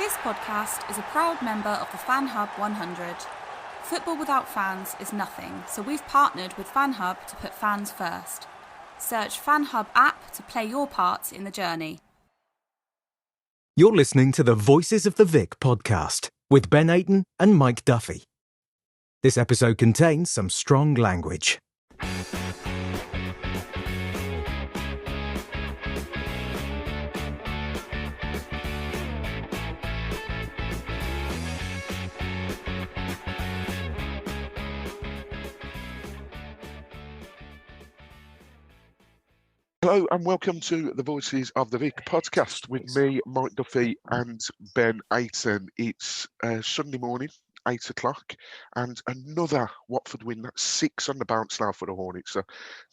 This podcast is a proud member of the Fan Hub 100. Football without fans is nothing, so we've partnered with Fan Hub to put fans first. Search Fan Hub app to play your part in the journey. You're listening to the Voices of the Vic podcast with Ben Aiton and Mike Duffy. This episode contains some strong language. Hello and welcome to the Voices of the Vic podcast with me, Mike Duffy, and Ben Aiton. It's Sunday morning, 8 o'clock, and another Watford win. That's 6 on the bounce now for the Hornets. So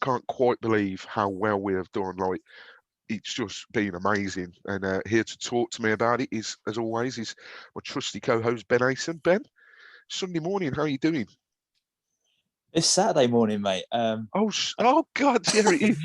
can't quite believe how well we have done. It's just been amazing. And here to talk to me about it is, as always, is my trusty co-host Ben Aiton. Ben, Sunday morning, how are you doing? It's Saturday morning, mate. Oh God, here it is.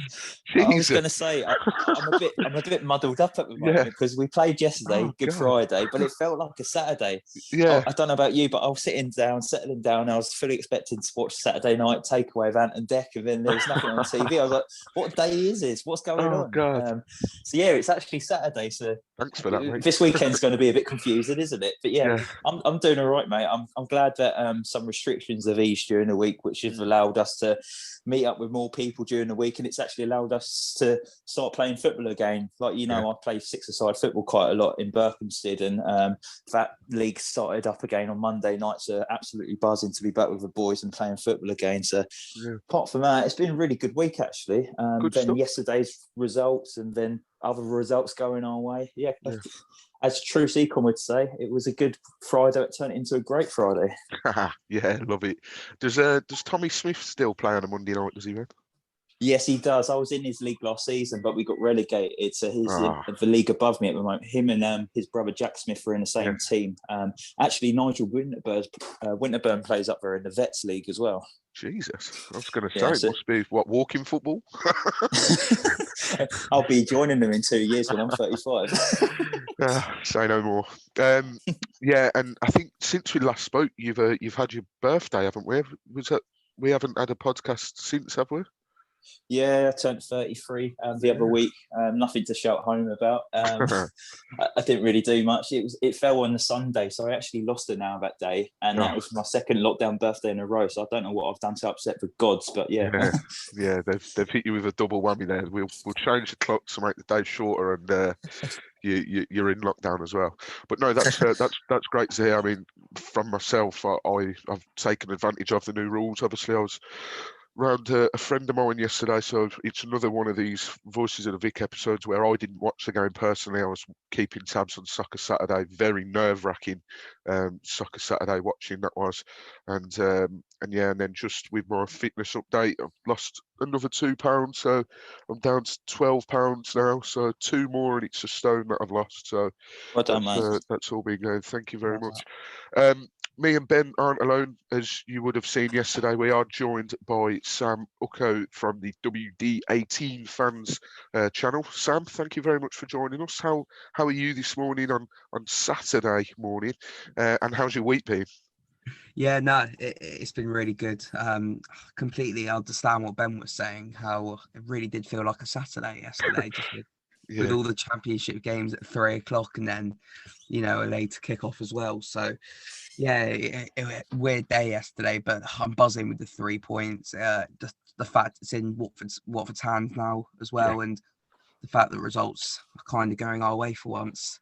I was going to say I'm a bit muddled up at the moment because we played yesterday, Good Friday, but it felt like a Saturday. Yeah, I don't know about you, but I was settling down. I was fully expecting to watch Saturday night takeaway of Ant and Deck, and then there was nothing on TV. I was like, "What day is this? What's going on?" God. So yeah, it's actually Saturday. So thanks for that, mate. This weekend's going to be a bit confusing, isn't it? But yeah. I'm doing all right, mate. I'm glad that some restrictions have eased during the week, which have allowed us to meet up with more people during the week, and it's actually allowed us to start playing football again. I play six-a-side football quite a lot in Berkhamsted, and that league started up again on Monday night, so absolutely buzzing to be back with the boys and playing football again. So apart from that, it's been a really good week actually. Then yesterday's results and then other results going our way. As True Econ would say, it was a good Friday. It turned into a great Friday. Yeah, love it. Does Tommy Smith still play on a Monday night, does he, man? Yes, he does. I was in his league last season, but we got relegated. So he's in the league above me at the moment. Him and his brother Jack Smith are in the same team. Actually, Nigel Winterburn plays up there in the Vets League as well. Jesus, I was going to say, it must be, walking football? I'll be joining them in 2 years when I'm 35. Say no more. And I think since we last spoke, you've had your birthday, haven't we? We haven't had a podcast since, have we? Yeah, I turned 33 the other week. Nothing to shout home about. I didn't really do much. It fell on the Sunday, so I actually lost an hour that day, and that was my second lockdown birthday in a row. So I don't know what I've done to upset the gods, but yeah, they've hit you with a double whammy there. We'll change the clock to make the day shorter, and you're in lockdown as well. But no, that's great to hear. I mean, from myself, I've taken advantage of the new rules. Obviously, I was round a friend of mine yesterday, so it's another one of these Voices of the Vic episodes where I didn't watch the game personally. I was keeping tabs on Soccer Saturday, very nerve-wracking Soccer Saturday watching that was, and then just with my fitness update, I've lost another £2, so I'm down to £12 now, so 2 more and it's a stone that I've lost. So well done, mate. That's all been going. Thank you very much. Me and Ben aren't alone, as you would have seen yesterday. We are joined by Sam Ucko from the WD18 Fans Channel. Sam, thank you very much for joining us. How are you this morning on Saturday morning, and how's your week been? Yeah, no, it's been really good. Completely understand what Ben was saying, how it really did feel like a Saturday yesterday, just with all the championship games at 3 o'clock and then, a later kick-off as well. So, weird day yesterday, but I'm buzzing with the 3 points. The fact it's in Watford's hands now as well, and the fact that results are kind of going our way for once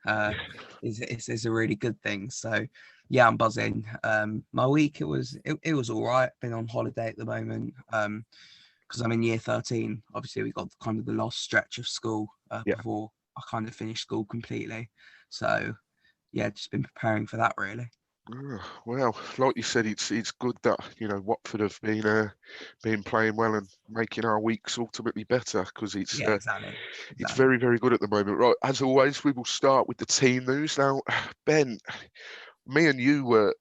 is a really good thing. So, yeah, I'm buzzing. My week, it was all right. Been on holiday at the moment because I'm in year 13. Obviously, we got kind of the last stretch of school before I kind of finished school completely. So, yeah, just been preparing for that really. Well, like you said, it's good that Watford have been playing well and making our weeks ultimately better, because it's very, very good at the moment. Right, as always, we will start with the team news now. Ben, me and you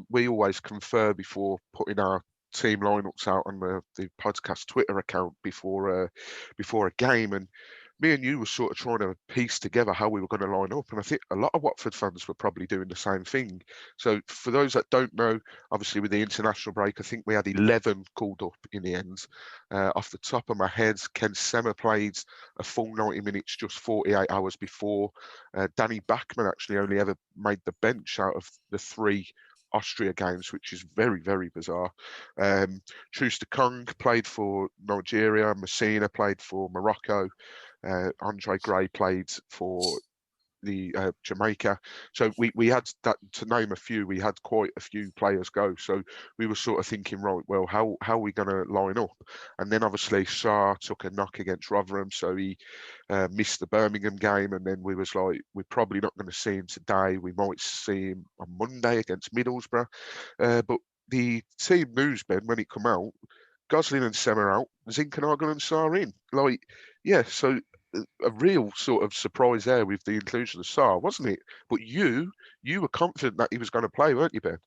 we always confer before putting our team lineups out on the podcast Twitter account before a game, and me and you were sort of trying to piece together how we were going to line up, and I think a lot of Watford fans were probably doing the same thing. So for those that don't know, obviously with the international break, I think we had 11 called up in the end. Off the top of my head, Ken Sema played a full 90 minutes just 48 hours before. Danny Bachmann actually only ever made the bench out of the 3 Austria games, which is very, very bizarre. Schuster Kung played for Nigeria. Messina played for Morocco. Andre Gray played for the Jamaica. So we had that, to name a few, we had quite a few players go. So we were sort of thinking, right, well, how are we going to line up? And then obviously Sarr took a knock against Rotherham, so he missed the Birmingham game. And then we was like, we're probably not going to see him today. We might see him on Monday against Middlesbrough. But the team news, Ben, when it come out, Gosling and Sema out, Zinkernagel and Sarr in. Like, yeah, so a real sort of surprise there with the inclusion of Sarr, wasn't it? But you were confident that he was going to play, weren't you, Ben?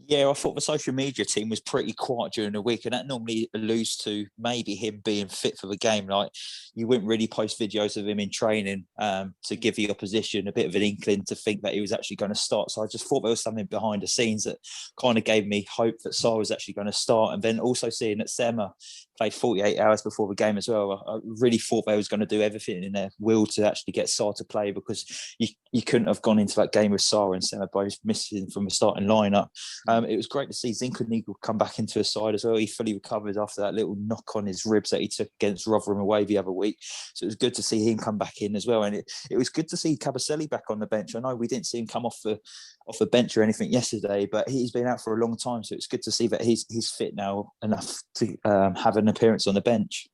Yeah, I thought the social media team was pretty quiet during the week, and that normally alludes to maybe him being fit for the game. Like, you wouldn't really post videos of him in training to give the opposition a bit of an inkling to think that he was actually going to start. So I just thought there was something behind the scenes that kind of gave me hope that Sarr was actually going to start. And then also seeing that Sema played 48 hours before the game as well, I really thought they was going to do everything in their will to actually get Sarr to play, because you couldn't have gone into that game with Sarr and Sema both missing from the starting lineup. It was great to see Zinkernagel come back into his side as well. He fully recovered after that little knock on his ribs that he took against Rotherham away the other week. So it was good to see him come back in as well. And it was good to see Kabasele back on the bench. I know we didn't see him come off the bench or anything yesterday, but he's been out for a long time. So it's good to see that he's fit now enough to have an appearance on the bench.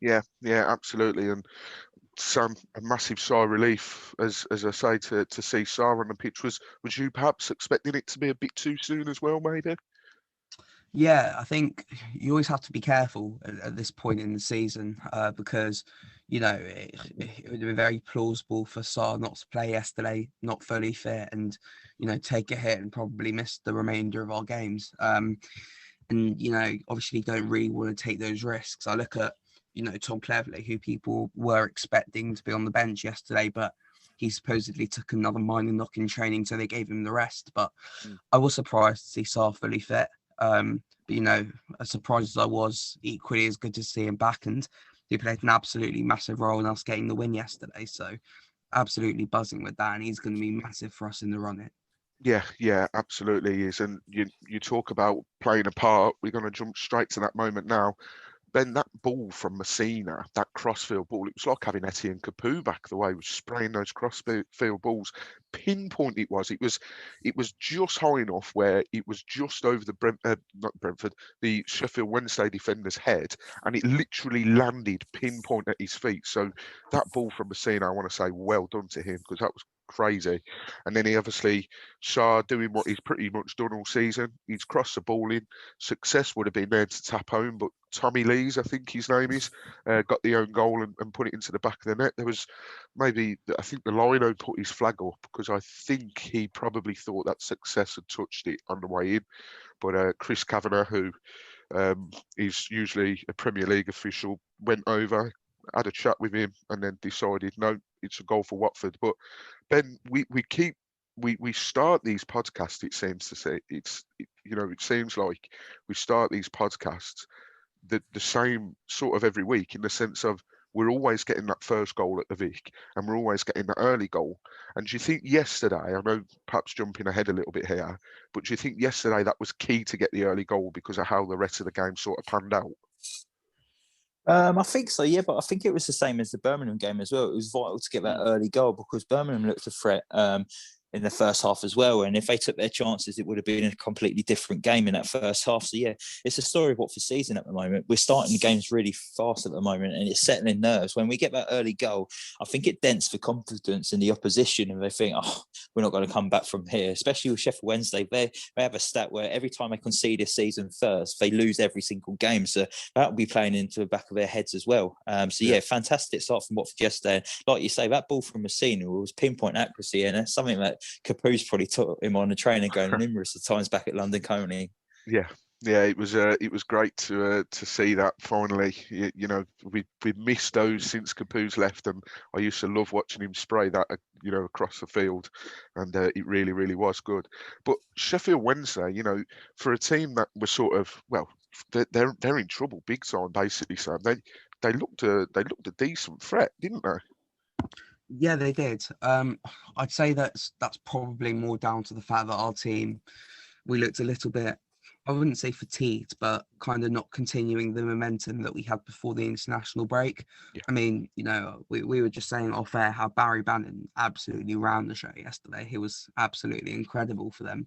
Yeah, absolutely. And Sam, a massive sigh of relief, as I say, to see Sarr on the pitch. Was you perhaps expecting it to be a bit too soon as well, maybe? Yeah, I think you always have to be careful at this point in the season because, you know, it would be very plausible for Sarr not to play yesterday, not fully fit, and, you know, take a hit and probably miss the remainder of our games. And, you know, obviously don't really want to take those risks. I look at, you know, Tom Cleverley, who people were expecting to be on the bench yesterday, but he supposedly took another minor knock in training, so they gave him the rest. But I was surprised to see Sarr fully fit. But, you know, as surprised as I was, equally as good to see him back, and he played an absolutely massive role in us getting the win yesterday. So absolutely buzzing with that, and he's going to be massive for us in the run. Yeah, absolutely he is. And you talk about playing a part. We're going to jump straight to that moment now. Ben, that ball from Messina, that crossfield ball, it was like having Etienne Capoue back, the way he was spraying those crossfield balls. Pinpoint it was. It was just high enough where it was just over the Sheffield Wednesday defender's head, and it literally landed pinpoint at his feet. So that ball from Messina, I want to say well done to him, because that was crazy. And then he obviously, Sarr doing what he's pretty much done all season. He's crossed the ball in. Success would have been there to tap home, but Tommy Lees, I think his name is, got the own goal and put it into the back of the net. There was maybe, I think the lino put his flag up, because I think he probably thought that Success had touched it on the way in. But Chris Kavanagh, who is usually a Premier League official, went over, had a chat with him, and then decided, no, it's a goal for Watford. But Ben, we start these podcasts, it seems to say, it seems like we start these podcasts the same sort of every week, in the sense of we're always getting that first goal at the Vic, and we're always getting that early goal. And do you think yesterday, I know perhaps jumping ahead a little bit here, but do you think yesterday that was key to get the early goal because of how the rest of the game sort of panned out? I think so, yeah, but I think it was the same as the Birmingham game as well. It was vital to get that early goal, because Birmingham looked a threat in the first half as well. And if they took their chances, it would have been a completely different game in that first half. So, yeah, it's a story of Watford season at the moment. We're starting the games really fast at the moment, and it's settling nerves. When we get that early goal, I think it dents the confidence in the opposition, and they think, oh, we're not going to come back from here. Especially with Sheffield Wednesday, they have a stat where every time they concede a season first, they lose every single game. So that will be playing into the back of their heads as well. Yeah, fantastic start from Watford yesterday. Like you say, that ball from Messina was pinpoint accuracy, and that's something that Capoue's probably taught him on the training going numerous of times back at London Colney. Yeah, Yeah, it was great to see that finally. We missed those since Capoe's left, and I used to love watching him spray that across the field, and it really was good. But Sheffield Wednesday, for a team that was sort of they're in trouble big time basically. So they looked a decent threat, didn't they? Yeah, they did. I'd say that's probably more down to the fact that our team, we looked a little bit, I wouldn't say fatigued, but kind of not continuing the momentum that we had before the international break. Yeah. I mean, we were just saying off air how Barry Bannon absolutely ran the show yesterday. He was absolutely incredible for them.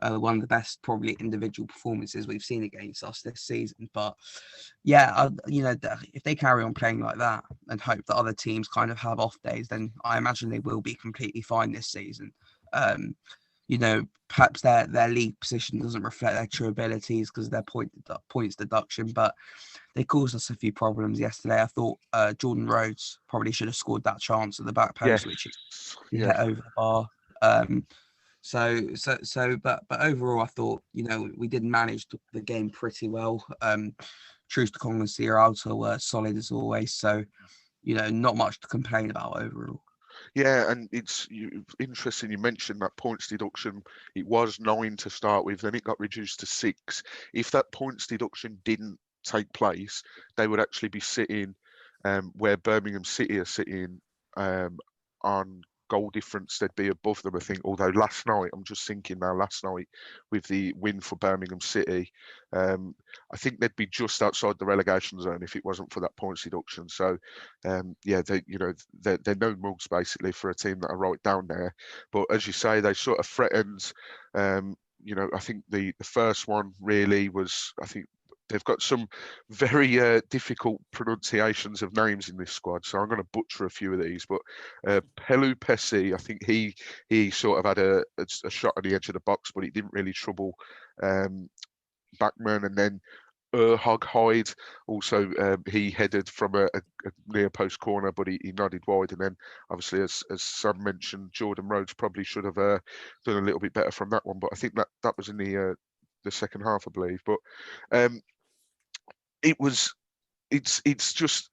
One of the best probably individual performances we've seen against us this season. But yeah, if they carry on playing like that and hope that other teams kind of have off days, then I imagine they will be completely fine this season. Perhaps their league position doesn't reflect their true abilities because of their points deduction, but they caused us a few problems yesterday. I thought Jordan Rhodes probably should have scored that chance at the back post, which he hit over the bar. But overall, I thought we did manage the game pretty well. Troost-Ekong and Sierralta were solid as always, so not much to complain about overall. Yeah, and it's interesting you mentioned that points deduction. It was 9 to start with, then it got reduced to 6. If that points deduction didn't take place, they would actually be sitting where Birmingham City are sitting on goal difference. They'd be above them, I think. Although last night, I'm just thinking now, last night with the win for Birmingham City, I think they'd be just outside the relegation zone if it wasn't for that points deduction. So, they're no mugs basically for a team that are right down there. But as you say, they sort of threatened. I think the first one really was, I think, they've got some very difficult pronunciations of names in this squad, so I'm going to butcher a few of these. But Pelu Pessi, I think he sort of had a shot on the edge of the box, but it didn't really trouble Backman. And then Hog Hyde also, he headed from a near post corner, but he nodded wide. And then obviously, as Sam mentioned, Jordan Rhodes probably should have done a little bit better from that one. But I think that was in the second half, I believe. But it's just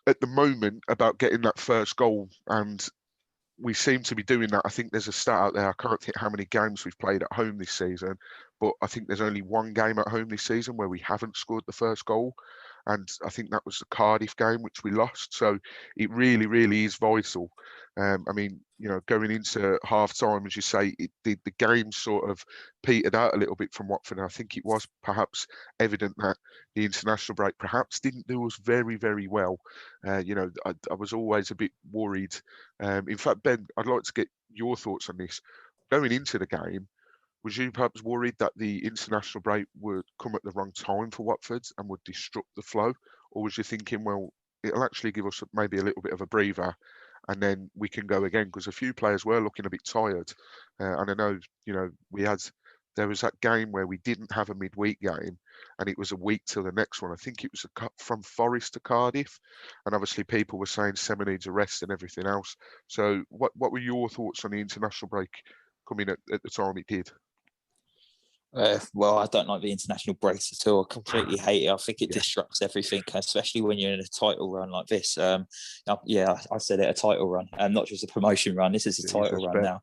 at the moment about getting that first goal, and we seem to be doing that. I think there's a stat out there. I can't think how many games we've played at home this season, but I think there's only one game at home this season where we haven't scored the first goal. And I think that was the Cardiff game, which we lost. So it really is vital. Going into half time, as you say, the game sort of petered out a little bit from Watford. And I think it was perhaps evident that the international break perhaps didn't do us very, very well. I was always a bit worried. In fact, Ben, I'd like to get your thoughts on this. Going into the game, was you perhaps worried that the international break would come at the wrong time for Watford and would disrupt the flow? Or was you thinking, well, it'll actually give us maybe a little bit of a breather and then we can go again? Because a few players were looking a bit tired. And I know, there was that game where we didn't have a midweek game and it was a week till the next one. I think it was from Forest to Cardiff. And obviously people were saying Sema needs a rest and everything else. So what were your thoughts on the international break coming at the time it did? Well, I don't like the international breaks at all. I completely hate it. I think it disrupts everything, especially when you're in a title run like this. I said it, a title run, not just a promotion run. This is a title run now.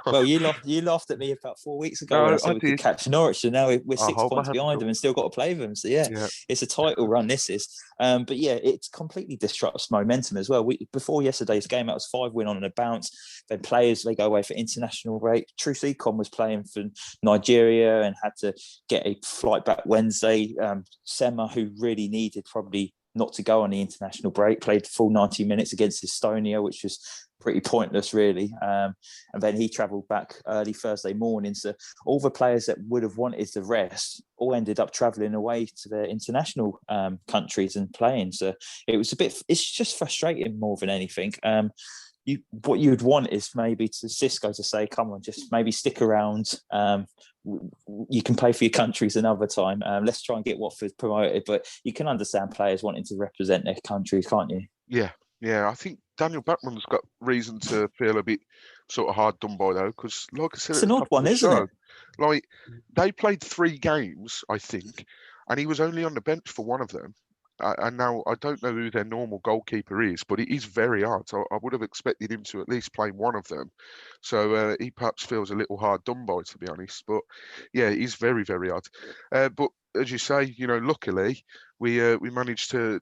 Well, you laughed at me about 4 weeks ago when I said we could catch Norwich, and now we're 6 points behind them and still got to play them. So yeah, it's a title run. This is, but yeah, it completely disrupts momentum as well. Before yesterday's game, that was 5 win on a bounce. Then players, they go away for international break. Troost-Ekong was playing for Nigeria and had to get a flight back Wednesday. Sema, who really needed probably not to go on the international break, played full 90 minutes against Estonia, which was pretty pointless, really. And then he travelled back early Thursday morning. So all the players that would have wanted the rest all ended up travelling away to their international countries and playing. So it's just frustrating more than anything. What you'd want is maybe to Cisco to say, come on, just maybe stick around. You can play for your countries another time. Let's try and get Watford promoted. But you can understand players wanting to represent their countries, can't you? Yeah. I think Daniel Backman's got reason to feel a bit sort of hard done by, though, because like I said It's at an the odd top of one, the isn't show, it? like they played 3 games, I think, and he was only on the bench for one of them. And now I don't know who their normal goalkeeper is, but it is very hard. So I would have expected him to at least play one of them. So he perhaps feels a little hard done by, to be honest. But yeah, it is very, very hard. But as you say, luckily we managed to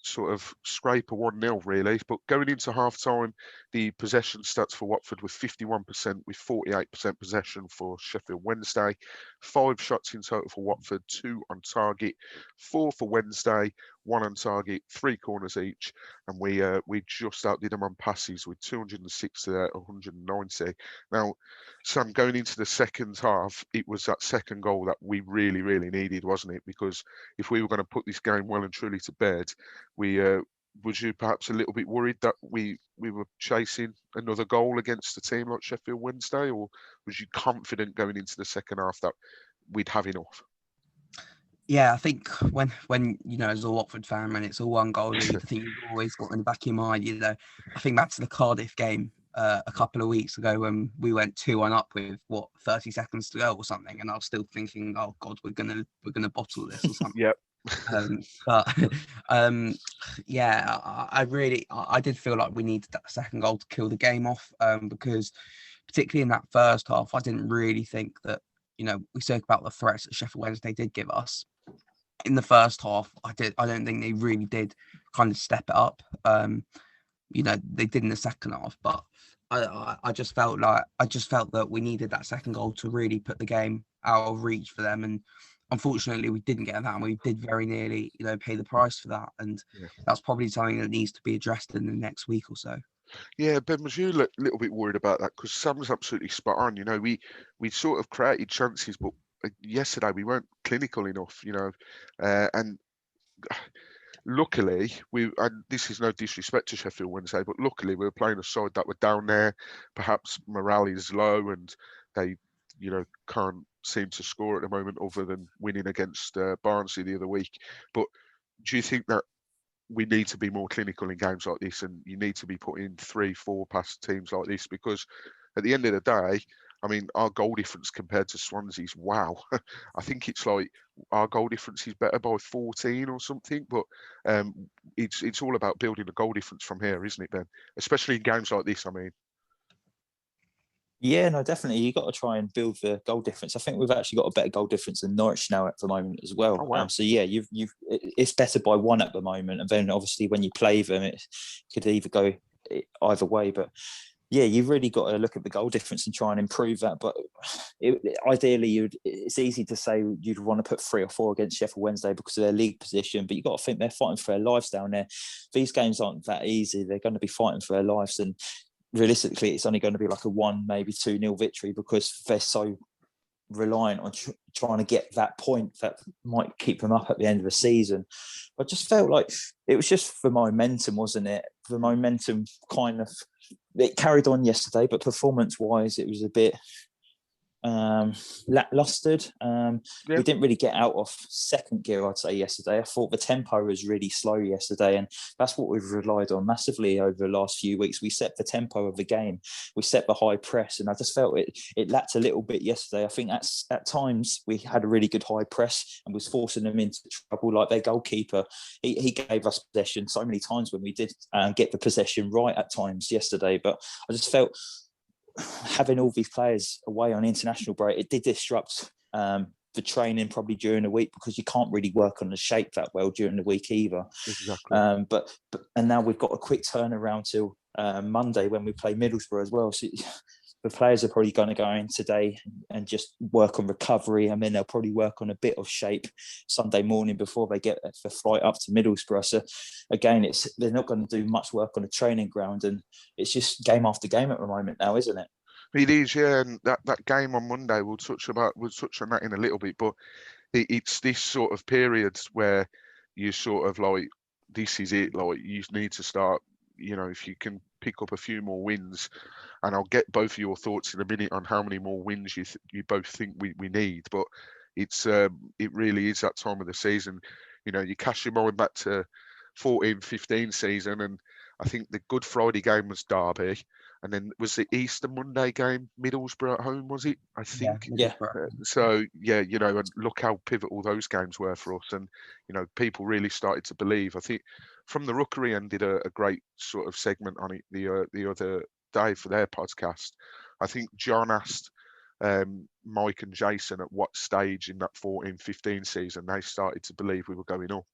sort of scrape a 1-0 really. But going into half time, the possession stats for Watford were 51% with 48% possession for Sheffield Wednesday. 5 shots in total for Watford, 2 on target, 4 for Wednesday, 1 on target, 3 corners each, and we just outdid them on passes with 206 to 190. Now, Sam, going into the second half, it was that second goal that we really, really needed, wasn't it? Because if we were going to put this game well and truly to bed, was you perhaps a little bit worried that we were chasing another goal against a team like Sheffield Wednesday, or was you confident going into the second half that we'd have enough? Yeah, I think when as a Watford fan, when it's a 1-goal lead, I think you've always got in the back of your mind, I think back to the Cardiff game a couple of weeks ago when we went 2-1 up with 30 seconds to go or something, and I was still thinking, oh God, we're gonna bottle this or something. Yep. But yeah, I did feel like we needed that second goal to kill the game off, because particularly in that first half, I didn't really think that, we spoke about the threats that Sheffield Wednesday did give us. In the first half, I don't think they really did kind of step it up. They did in the second half, but I just felt that we needed that second goal to really put the game out of reach for them. And unfortunately, we didn't get that, and we did very nearly, pay the price for that. And that's probably something that needs to be addressed in the next week or so. Yeah, Ben, was you a little bit worried about that? Because Sam's absolutely spot on. We sort of created chances, but yesterday we weren't clinical enough. And luckily and this is no disrespect to Sheffield Wednesday, but luckily we were playing a side that were down there. Perhaps morale is low, and they, can't seem to score at the moment, other than winning against Barnsley the other week. But do you think that we need to be more clinical in games like this, and you need to be putting 3-4 past teams like this? Because at the end of the day, I mean, our goal difference compared to Swansea's, wow. I think it's like our goal difference is better by 14 or something. But it's all about building a goal difference from here, isn't it, Ben? Especially in games like this, I mean. Yeah, no, definitely. You've got to try and build the goal difference. I think we've actually got a better goal difference than Norwich now at the moment as well. Oh, wow. So yeah, it's better by 1 at the moment, and then obviously when you play them, it could either go either way. But yeah, you've really got to look at the goal difference and try and improve that. But ideally, it's easy to say you'd want to put 3 or 4 against Sheffield Wednesday because of their league position, but you've got to think they're fighting for their lives down there. These games aren't that easy. They're going to be fighting for their lives, and realistically, it's only going to be like a 1, maybe 2-0 victory because they're so reliant on trying to get that point that might keep them up at the end of the season. I just felt like it was just the momentum, wasn't it? The momentum kind of, it carried on yesterday, but performance-wise, it was a bit lacklustered. We didn't really get out of second gear, I'd say, yesterday. I thought the tempo was really slow yesterday, and that's what we've relied on massively over the last few weeks. We set the tempo of the game, we set the high press, and I just felt it lacked a little bit yesterday. I think at times we had a really good high press and was forcing them into trouble. Like their goalkeeper, he gave us possession so many times when we did get the possession right at times yesterday, but I just felt having all these players away on international break, it did disrupt the training probably during the week, because you can't really work on the shape that well during the week either. Exactly. But now we've got a quick turnaround till Monday when we play Middlesbrough as well. So the players are probably going to go in today and just work on recovery, and then they'll probably work on a bit of shape Sunday morning before they get the flight up to Middlesbrough. So again, they're not going to do much work on the training ground, and it's just game after game at the moment now, isn't it? It is, yeah, and that game on Monday we'll touch on that in a little bit, but it's this sort of periods where you sort of like, this is it, like you need to start, if you can pick up a few more wins, and I'll get both of your thoughts in a minute on how many more wins you both think we need, but it really is that time of the season. You cast your mind back to 14-15 season, and I think the Good Friday game was Derby, and then was the Easter Monday game Middlesbrough at home, was it? I think. Yeah. So yeah, and look how pivotal those games were for us, and people really started to believe. I think From the Rookery end did a great sort of segment on it the other day for their podcast. I think John asked Mike and Jason at what stage in that 14-15 season they started to believe we were going up.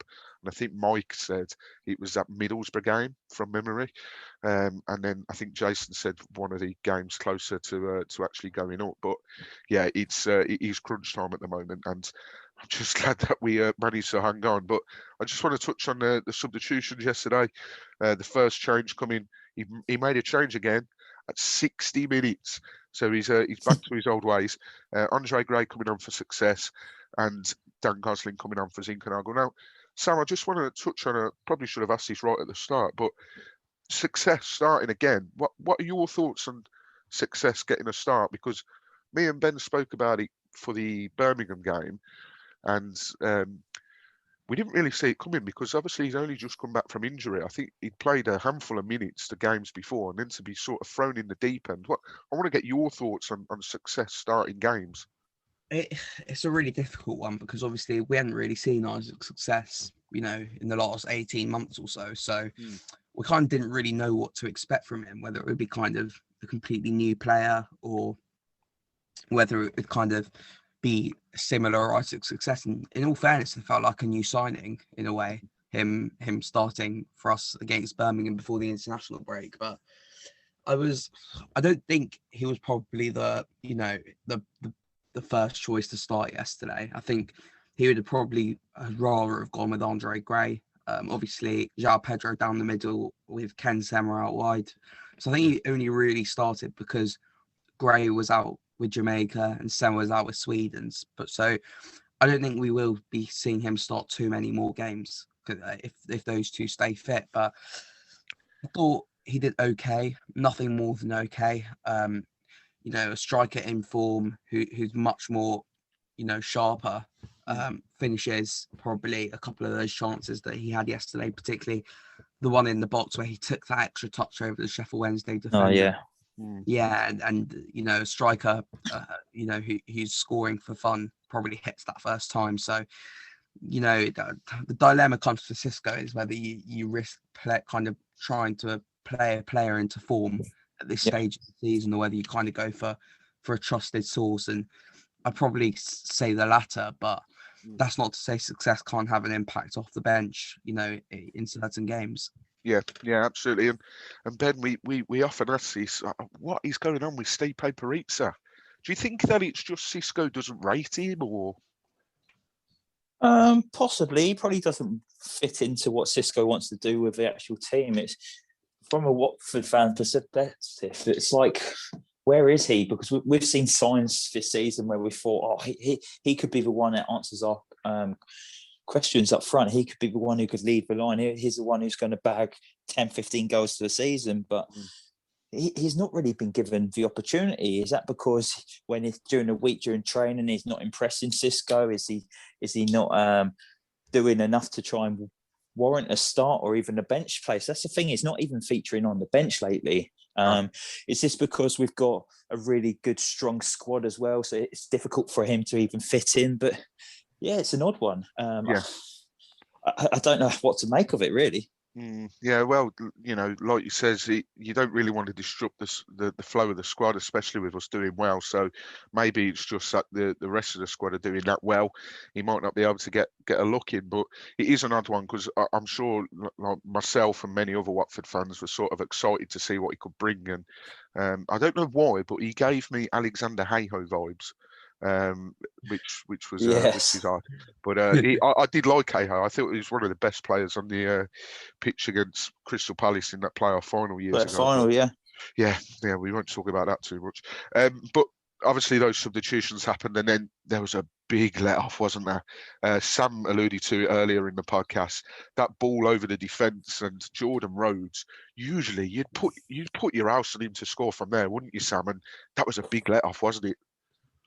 And I think Mike said it was that Middlesbrough game from memory. And then I think Jason said one of the games closer to actually going up. But yeah, it is crunch time at the moment. And I'm just glad that we managed to hang on. But I just want to touch on the substitutions yesterday. The first change coming, he made a change again at 60 minutes. So he's back to his old ways. Andre Gray coming on for Success, and Dan Gosling coming on for Zinkernagel. Now, Sam, I just want to touch on probably should have asked this right at the start, but Success starting again. What are your thoughts on Success getting a start? Because me and Ben spoke about it for the Birmingham game, and we didn't really see it coming because obviously he's only just come back from injury. I think he'd played a handful of minutes to games before, and then to be sort of thrown in the deep end. I want to get your thoughts on Success starting games. It's a really difficult one because obviously we hadn't really seen Isaac Success, in the last 18 months or so. So we kind of didn't really know what to expect from him, whether it would be kind of a completely new player or whether it would kind of be similar Isaac Success. And in all fairness, it felt like a new signing in a way, him starting for us against Birmingham before the international break. But I don't think he was probably the first choice to start yesterday. I think he would have probably rather have gone with Andre Gray. Obviously, João Pedro down the middle with Ken Sema out wide. So I think he only really started because Gray was out with Jamaica and Sema was out with Sweden. But so I don't think we will be seeing him start too many more games if those two stay fit. But I thought he did okay, nothing more than okay. A striker in form who's much more, sharper, finishes probably a couple of those chances that he had yesterday, particularly the one in the box where he took that extra touch over the Sheffield Wednesday defender. Oh, yeah. Yeah, and a striker, who's scoring for fun probably hits that first time. So, the dilemma comes for Xisco is whether you risk kind of trying to play a player into form at this stage of the season, or whether you kind of go for a trusted source. And I'd probably say the latter, but that's not to say Success can't have an impact off the bench, in certain games. Yeah, absolutely. And Ben, we often ask this, what is going on with Stipe Perica? Do you think that it's just Xisco doesn't rate him, or? Possibly. He probably doesn't fit into what Xisco wants to do with the actual team. It's from a Watford fan perspective. It's like, where is he? Because we've seen signs this season where we thought, he could be the one that answers our questions up front. He could be the one who could lead the line. He's the one who's going to bag 10, 15 goals to the season, but he's not really been given the opportunity. Is that because when he's during the week, during training, he's not impressing Xisco? Is he not doing enough to try and warrant a start or even a bench place? That's the thing. He's not even featuring on the bench lately. Is this because we've got a really good, strong squad as well, so it's difficult for him to even fit in? But yeah, it's an odd one. I don't know what to make of it, really. Yeah, well, like you says, you don't really want to disrupt the flow of the squad, especially with us doing well. So maybe it's just that the rest of the squad are doing that well. He might not be able to get a look in, but it is an odd one because I'm sure, like myself and many other Watford fans, were sort of excited to see what he could bring. And I don't know why, but he gave me Alexander Hayho vibes. Which was hard, but I did like Cahill. I thought he was one of the best players on the pitch against Crystal Palace in that playoff final years ago. Yeah, we won't talk about that too much. But obviously those substitutions happened, and then there was a big let-off, wasn't there? Sam alluded to it earlier in the podcast, that ball over the defence, and Jordan Rhodes. Usually you'd put your house on him to score from there, wouldn't you, Sam? And that was a big let-off, wasn't it?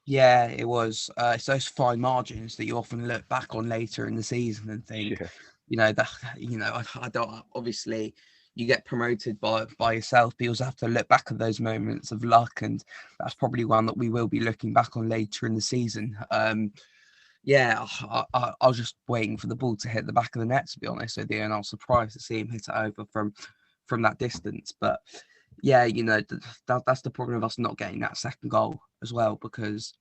Yeah, it was. It's those fine margins that you often look back on later in the season and think, I don't. Obviously, you get promoted by yourself, but you also have to look back at those moments of luck, and that's probably one that we will be looking back on later in the season. Yeah, I was just waiting for the ball to hit the back of the net, to be honest with you, and I was surprised to see him hit it over from that distance. But yeah, that's the problem of us not getting that second goal as well, because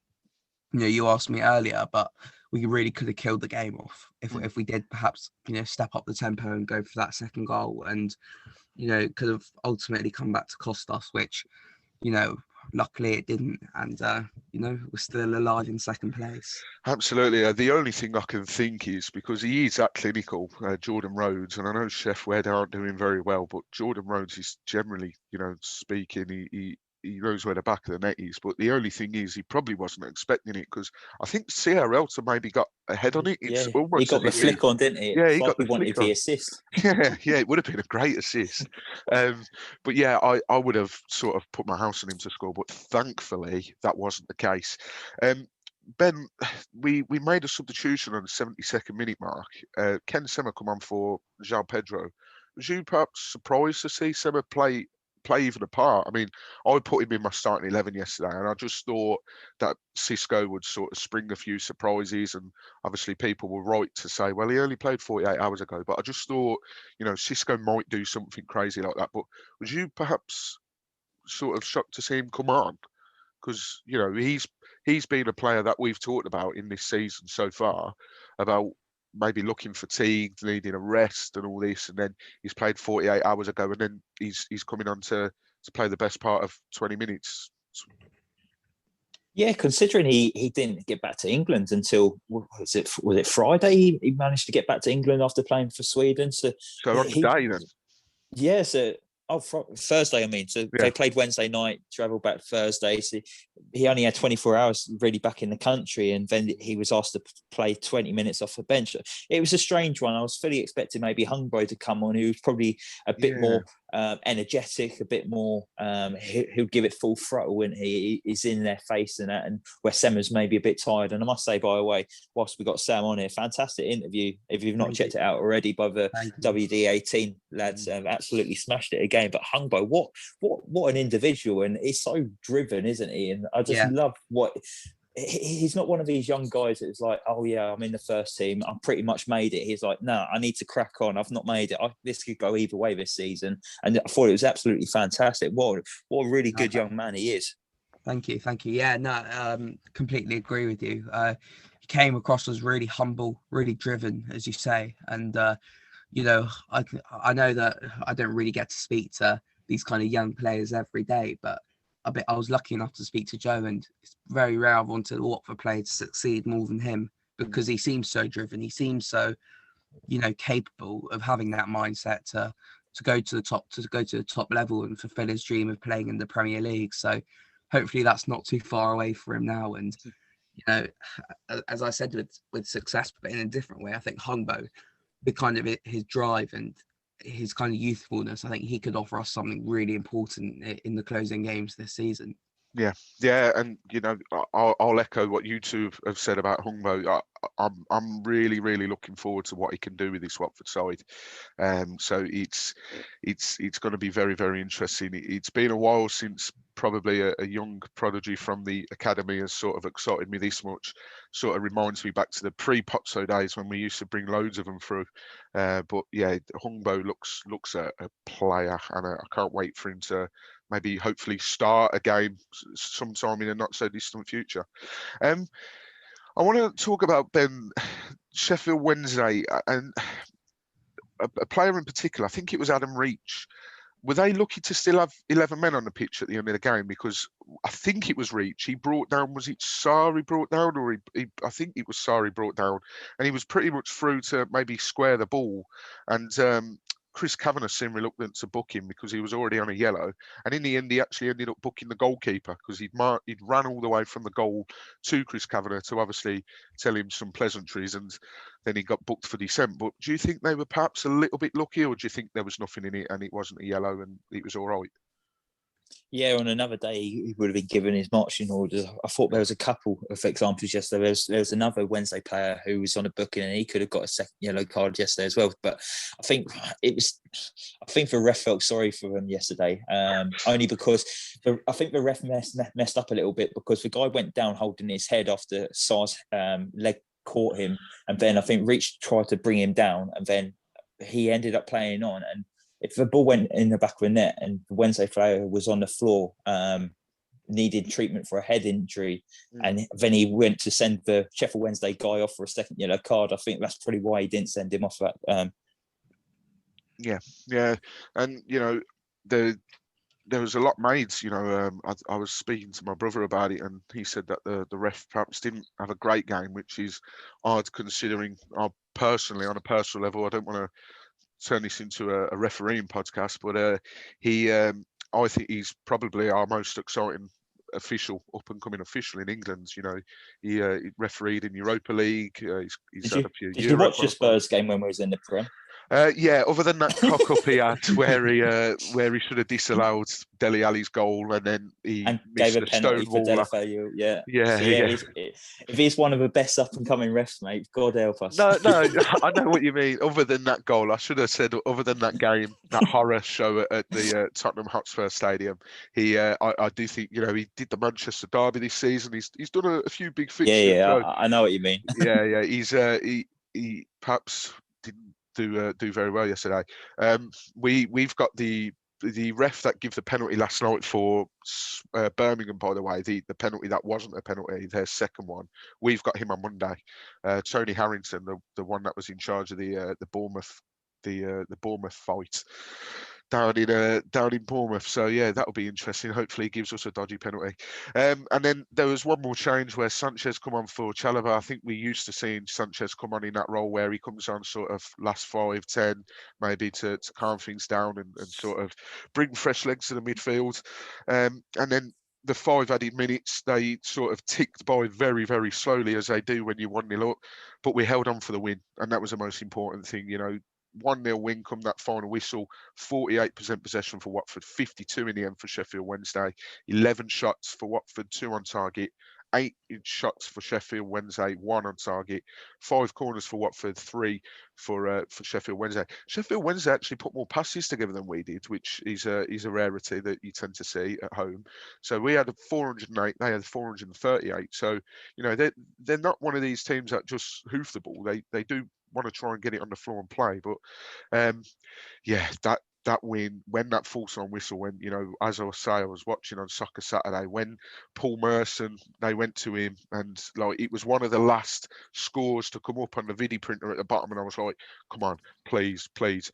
you asked me earlier, but we really could have killed the game off if we did perhaps step up the tempo and go for that second goal, and could have ultimately come back to cost us, which luckily it didn't, and we're still alive in second place. Absolutely. The only thing I can think is, because he is that clinical, Jordan Rhodes, and I know Sheffield Wednesday aren't doing very well, but Jordan Rhodes is generally, speaking, he knows where the back of the net is. But the only thing is, he probably wasn't expecting it, because I think CRL maybe got ahead on it. It's almost he got the flick on, didn't he? Yeah, he got the wanted the assist. Yeah, it would have been a great assist. But yeah, I would have sort of put my house on him to score, but thankfully that wasn't the case. Ben, we made a substitution on the 72nd minute mark. Ken Sema come on for João Pedro. Was you perhaps surprised to see Sema play even a part? I mean, I put him in my starting 11 yesterday, and I just thought that Cisco would sort of spring a few surprises, and obviously people were right to say, well, he only played 48 hours ago, but I just thought, Cisco might do something crazy like that. But was you perhaps sort of shocked to see him come on? Because he's been a player that we've talked about in this season so far, about maybe looking fatigued, needing a rest and all this, and then he's played 48 hours ago, and then he's coming on to play the best part of 20 minutes. Yeah, considering he didn't get back to England until was it Friday? He managed to get back to England after playing for Sweden. So on the day then. Yeah, so Thursday, I mean. So they played Wednesday night, travelled back Thursday. So he only had 24 hours really back in the country, and then he was asked to play 20 minutes off the bench. It was a strange one. I was fully expecting maybe Hungbo to come on, who was probably a bit more energetic, a bit more. He'll give it full throttle when he's in their face and that. And where Sema's maybe a bit tired. And I must say, by the way, whilst we got Sam on here, fantastic interview. If you've not checked it out already, by the WD18 lads, absolutely smashed it again. But Hungbo, what an individual, and he's so driven, isn't he? And I just love what. He's not one of these young guys that's like, oh yeah, I'm in the first team, I'm pretty much made it. He's like, no, I need to crack on. I've not made it. This could go either way this season. And I thought it was absolutely fantastic. What a really good young man he is. Thank you. Yeah, no, completely agree with you. He came across as really humble, really driven, as you say. And I know that I don't really get to speak to these kind of young players every day, but I was lucky enough to speak to Joe, and it's very rare I've wanted a Watford player to succeed more than him, because he seems so driven. He seems so, capable of having that mindset to go to the top level and fulfill his dream of playing in the Premier League. So hopefully that's not too far away for him now. And as I said, with success, but in a different way, I think Hungbo, the kind of his drive and his kind of youthfulness, I think he could offer us something really important in the closing games this season. Yeah, and I'll echo what you two have said about Hungbo. I'm really, really looking forward to what he can do with this Watford side. So it's going to be very, very interesting. It's been a while since probably a young prodigy from the academy has sort of excited me this much. Sort of reminds me back to the pre-Potso days when we used to bring loads of them through. But yeah, Hungbo looks a player, and I can't wait for him to maybe hopefully start a game sometime in a not so distant future. I want to talk about, Ben, Sheffield Wednesday, and a player in particular. I think it was Adam Reach. Were they lucky to still have 11 men on the pitch at the end of the game? Because I think it was Reach. He brought down, was it Sarr he brought down? Or I think it was Sarr he brought down. And he was pretty much through to maybe square the ball. And Chris Kavanagh seemed reluctant to book him because he was already on a yellow. And in the end, he actually ended up booking the goalkeeper because he'd ran all the way from the goal to Chris Kavanagh to obviously tell him some pleasantries. And then he got booked for dissent. But do you think they were perhaps a little bit lucky, or do you think there was nothing in it and it wasn't a yellow and it was all right? Yeah, on another day, he would have been given his marching orders. I thought there was a couple of examples yesterday. There was another Wednesday player who was on a booking and he could have got a second yellow card yesterday as well. But I think the ref felt sorry for him yesterday, only because I think the ref messed up a little bit because the guy went down holding his head after Sarr's leg caught him. And then I think Reach tried to bring him down and then he ended up playing on. And if the ball went in the back of the net and the Wednesday player was on the floor, needed treatment for a head injury, and then he went to send the Sheffield Wednesday guy off for a second yellow card, I think that's probably why he didn't send him off that. Yeah. And, there was a lot made, I was speaking to my brother about it and he said that the ref perhaps didn't have a great game, which is odd considering personally, on a personal level, I don't want to turn this into a refereeing podcast, but I think he's probably our most exciting up and coming official in England. He refereed in Europa League. He's had a few. Did you watch the Spurs game when we was in the Prem? Yeah, other than that cock up he had where he should have disallowed Dele Alli's goal and then he gave a penalty for Delafeu. Yeah. If he's one of the best up and coming refs, mate, God help us. No, I know what you mean. Other than that goal, I should have said other than that game, that horror show at the Tottenham Hotspur Stadium. I do think he did the Manchester derby this season. He's done a few big fixtures. Yeah, so, I know what you mean. Yeah. He's he perhaps didn't do very well yesterday. We've got the ref that gave the penalty last night for Birmingham, by the way, the penalty that wasn't a penalty, their second one. We've got him on Monday. Tony Harrington, the one that was in charge of the Bournemouth fight down in Bournemouth. So yeah, that'll be interesting. Hopefully he gives us a dodgy penalty. And then there was one more change where Sanchez come on for Chalobah. I think we used to seeing Sanchez come on in that role where he comes on sort of last 5-10, maybe to calm things down and sort of bring fresh legs to the midfield. And then the 5 added minutes, they sort of ticked by very, very slowly as they do when you 1-0 up. But we held on for the win, and that was the most important thing. 1-0 win come that final whistle, 48% possession for Watford, 52 in the end for Sheffield Wednesday, 11 shots for Watford, 2 on target, 8 shots for Sheffield Wednesday, 1 on target, 5 corners for Watford, 3 for Sheffield Wednesday. Sheffield Wednesday actually put more passes together than we did, which is a rarity that you tend to see at home. So we had 408, they had 438. So they're not one of these teams that just hoof the ball. They do want to try and get it on the floor and play, but that win, when that full time whistle went, as I say, I was watching on Soccer Saturday when Paul Merson, they went to him and it was one of the last scores to come up on the video printer at the bottom, and I was like, come on, please. But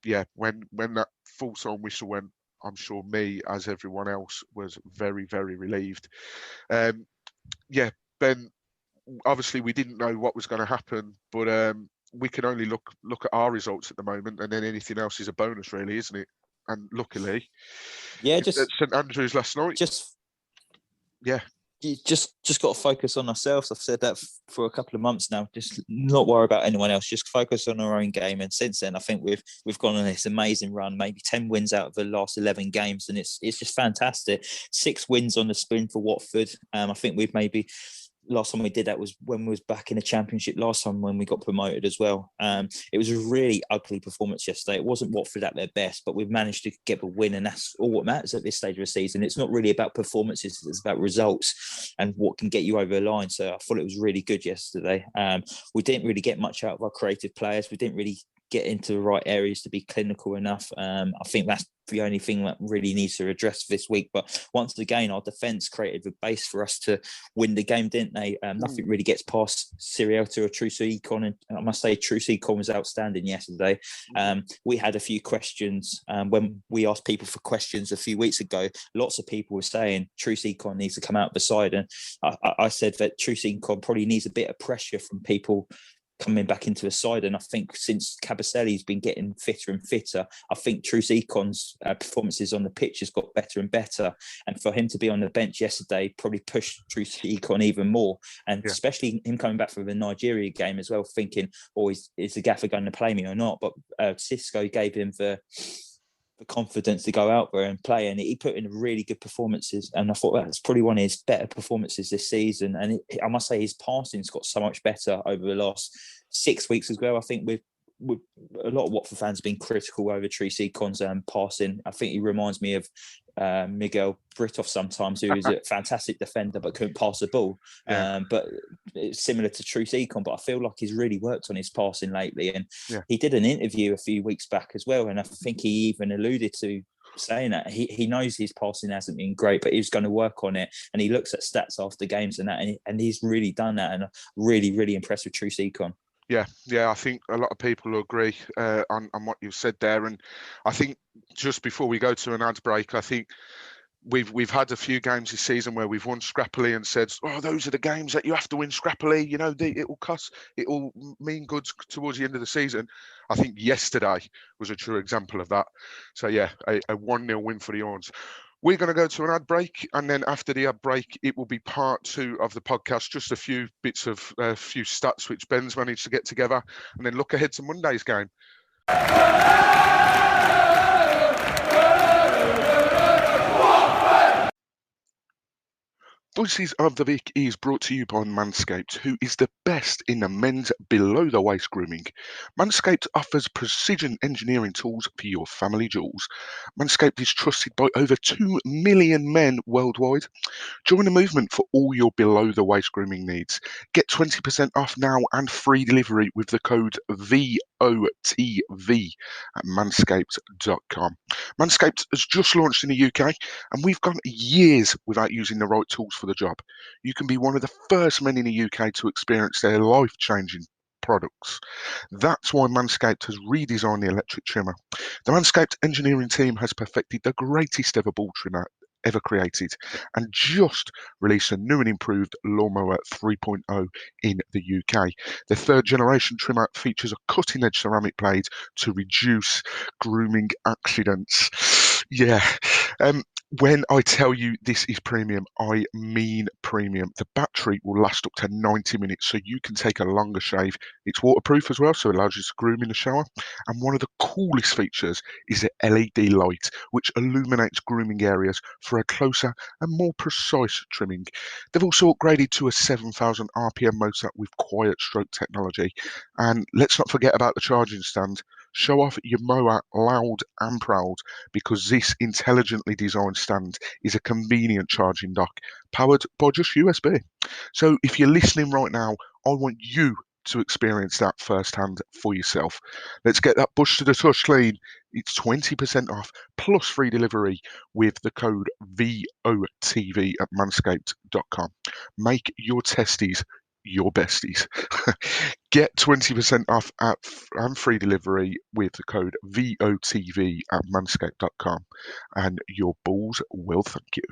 yeah, when that full time whistle went, I'm sure me, as everyone else, was very, very relieved. Ben, obviously we didn't know what was going to happen, but we can only look at our results at the moment, and then anything else is a bonus, really, isn't it? And luckily, just at St Andrews last night, you just got to focus on ourselves. I've said that for a couple of months now. Just not worry about anyone else. Just focus on our own game. And since then, I think we've gone on this amazing run. Maybe 10 wins out of the last 11 games, and it's just fantastic. 6 wins on the spin for Watford. I think we've maybe. Last time we did that was when we was back in the Championship last time when we got promoted as well. It was a really ugly performance yesterday. It wasn't Watford at their best, but we've managed to get the win, and that's all what matters at this stage of the season. It's not really about performances, it's about results and what can get you over the line. So I thought it was really good yesterday. We didn't really get much out of our creative players. We didn't really get into the right areas to be clinical enough. I think that's the only thing that really needs to address this week. But once again, our defence created the base for us to win the game, didn't they? Nothing really gets past Siriota or Trusu Econ, and I must say Trusu Econ was outstanding yesterday. We had a few questions when we asked people for questions a few weeks ago. Lots of people were saying Trusu Econ needs to come out the side, and I said that Trusu Econ probably needs a bit of pressure from people coming back into the side. And I think since Cabaselli's been getting fitter and fitter, I think Truce Econ's performances on the pitch has got better and better. And for him to be on the bench yesterday probably pushed Truce Econ even more. And especially him coming back from the Nigeria game as well, thinking, is the gaffer going to play me or not? But Cisco gave him the the confidence to go out there and play, and he put in really good performances, and I thought that's probably one of his better performances this season. And I must say his passing's got so much better over the last 6 weeks as well. I think with a lot of Watford fans have been critical over Troost-Econ's passing. I think he reminds me of Miguel Britoff sometimes, who is a fantastic defender but couldn't pass the ball. But it's similar to Troost-Econ, but I feel like he's really worked on his passing lately. And he did an interview a few weeks back as well, and I think he even alluded to saying that he knows his passing hasn't been great, but he's going to work on it. And he looks at stats after games and that, and he's really done that, and I'm really, really impressed with Troost-Econ. Yeah, I think a lot of people will agree on what you've said there. And I think just before we go to an ad break, I think we've had a few games this season where we've won scrappily and said, oh, those are the games that you have to win scrappily. You know, it will mean goods towards the end of the season. I think yesterday was a true example of that. So, yeah, a 1-0 win for the Horns. We're going to go to an ad break, and then after the ad break, it will be part 2 of the podcast. Just a few bits of few stats which Ben's managed to get together, and then look ahead to Monday's game. Voices of the Vic is brought to you by Manscaped, who is the best in the men's below-the-waist grooming. Manscaped offers precision engineering tools for your family jewels. Manscaped is trusted by over 2 million men worldwide. Join the movement for all your below-the-waist grooming needs. Get 20% off now and free delivery with the code VOTV at manscaped.com. Manscaped has just launched in the UK, and we've gone years without using the right tools for the job. You can be one of the first men in the UK to experience their life-changing products. That's why Manscaped has redesigned the electric trimmer. The Manscaped engineering team has perfected the greatest ever ball trimmer ever created, and just released a new and improved Lawnmower 3.0 in the UK. The 3rd generation trimmer features a cutting-edge ceramic blade to reduce grooming accidents. Yeah. When I tell you this is premium, I mean premium. The battery will last up to 90 minutes, so you can take a longer shave. It's waterproof as well, so it allows you to groom in the shower. And one of the coolest features is the LED light, which illuminates grooming areas for a closer and more precise trimming. They've also upgraded to a 7,000 RPM motor with quiet stroke technology. And let's not forget about the charging stand. Show off your mower loud and proud, because this intelligently designed stand is a convenient charging dock powered by just USB. So if you're listening right now, I want you to experience that firsthand for yourself. Let's get that bush to the touch clean. It's 20% off plus free delivery with the code VOTV at manscaped.com. Make your testes your besties. Get 20% off and free delivery with the code VOTV at manscaped.com, and your balls will thank you.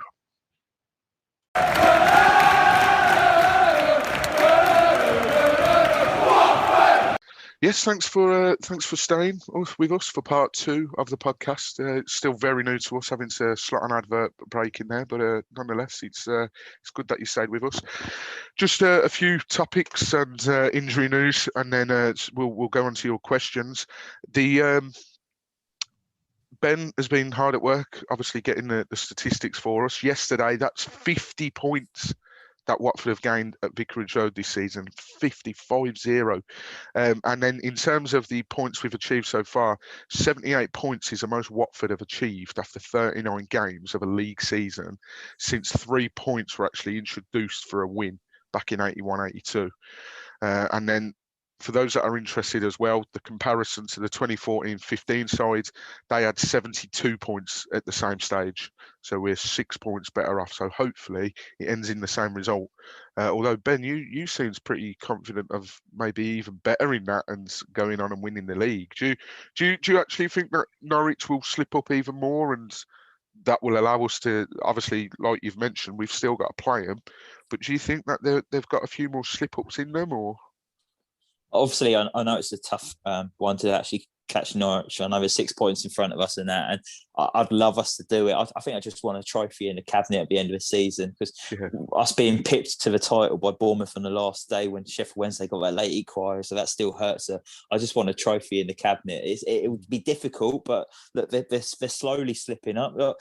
Yes, thanks for staying with us for part 2 of the podcast. It's still very new to us, having to slot an advert break in there, but nonetheless, it's good that you stayed with us. Just a few topics and injury news, and then we'll go on to your questions. Ben has been hard at work, obviously getting the statistics for us. Yesterday, that's 50 points that Watford have gained at Vicarage Road this season, 55-0. And then in terms of the points we've achieved so far, 78 points is the most Watford have achieved after 39 games of a league season, since 3 points were actually introduced for a win back in 81-82. And then for those that are interested as well, the comparison to the 2014-15 side, they had 72 points at the same stage. So we're 6 points better off. So hopefully it ends in the same result. Although, Ben, you seems pretty confident of maybe even better in that and going on and winning the league. Do you actually think that Norwich will slip up even more, and that will allow us to, obviously, like you've mentioned, we've still got to play them, but do you think that they've got a few more slip-ups in them, or...? Obviously, I know it's a tough one to actually catch Norwich. I know there's 6 points in front of us and that, and I'd love us to do it. I think I just want a trophy in the cabinet at the end of the season, because us being pipped to the title by Bournemouth on the last day when Sheffield Wednesday got that late equaliser, so that still hurts. So I just want a trophy in the cabinet. It would be difficult, but look, they're slowly slipping up. Look,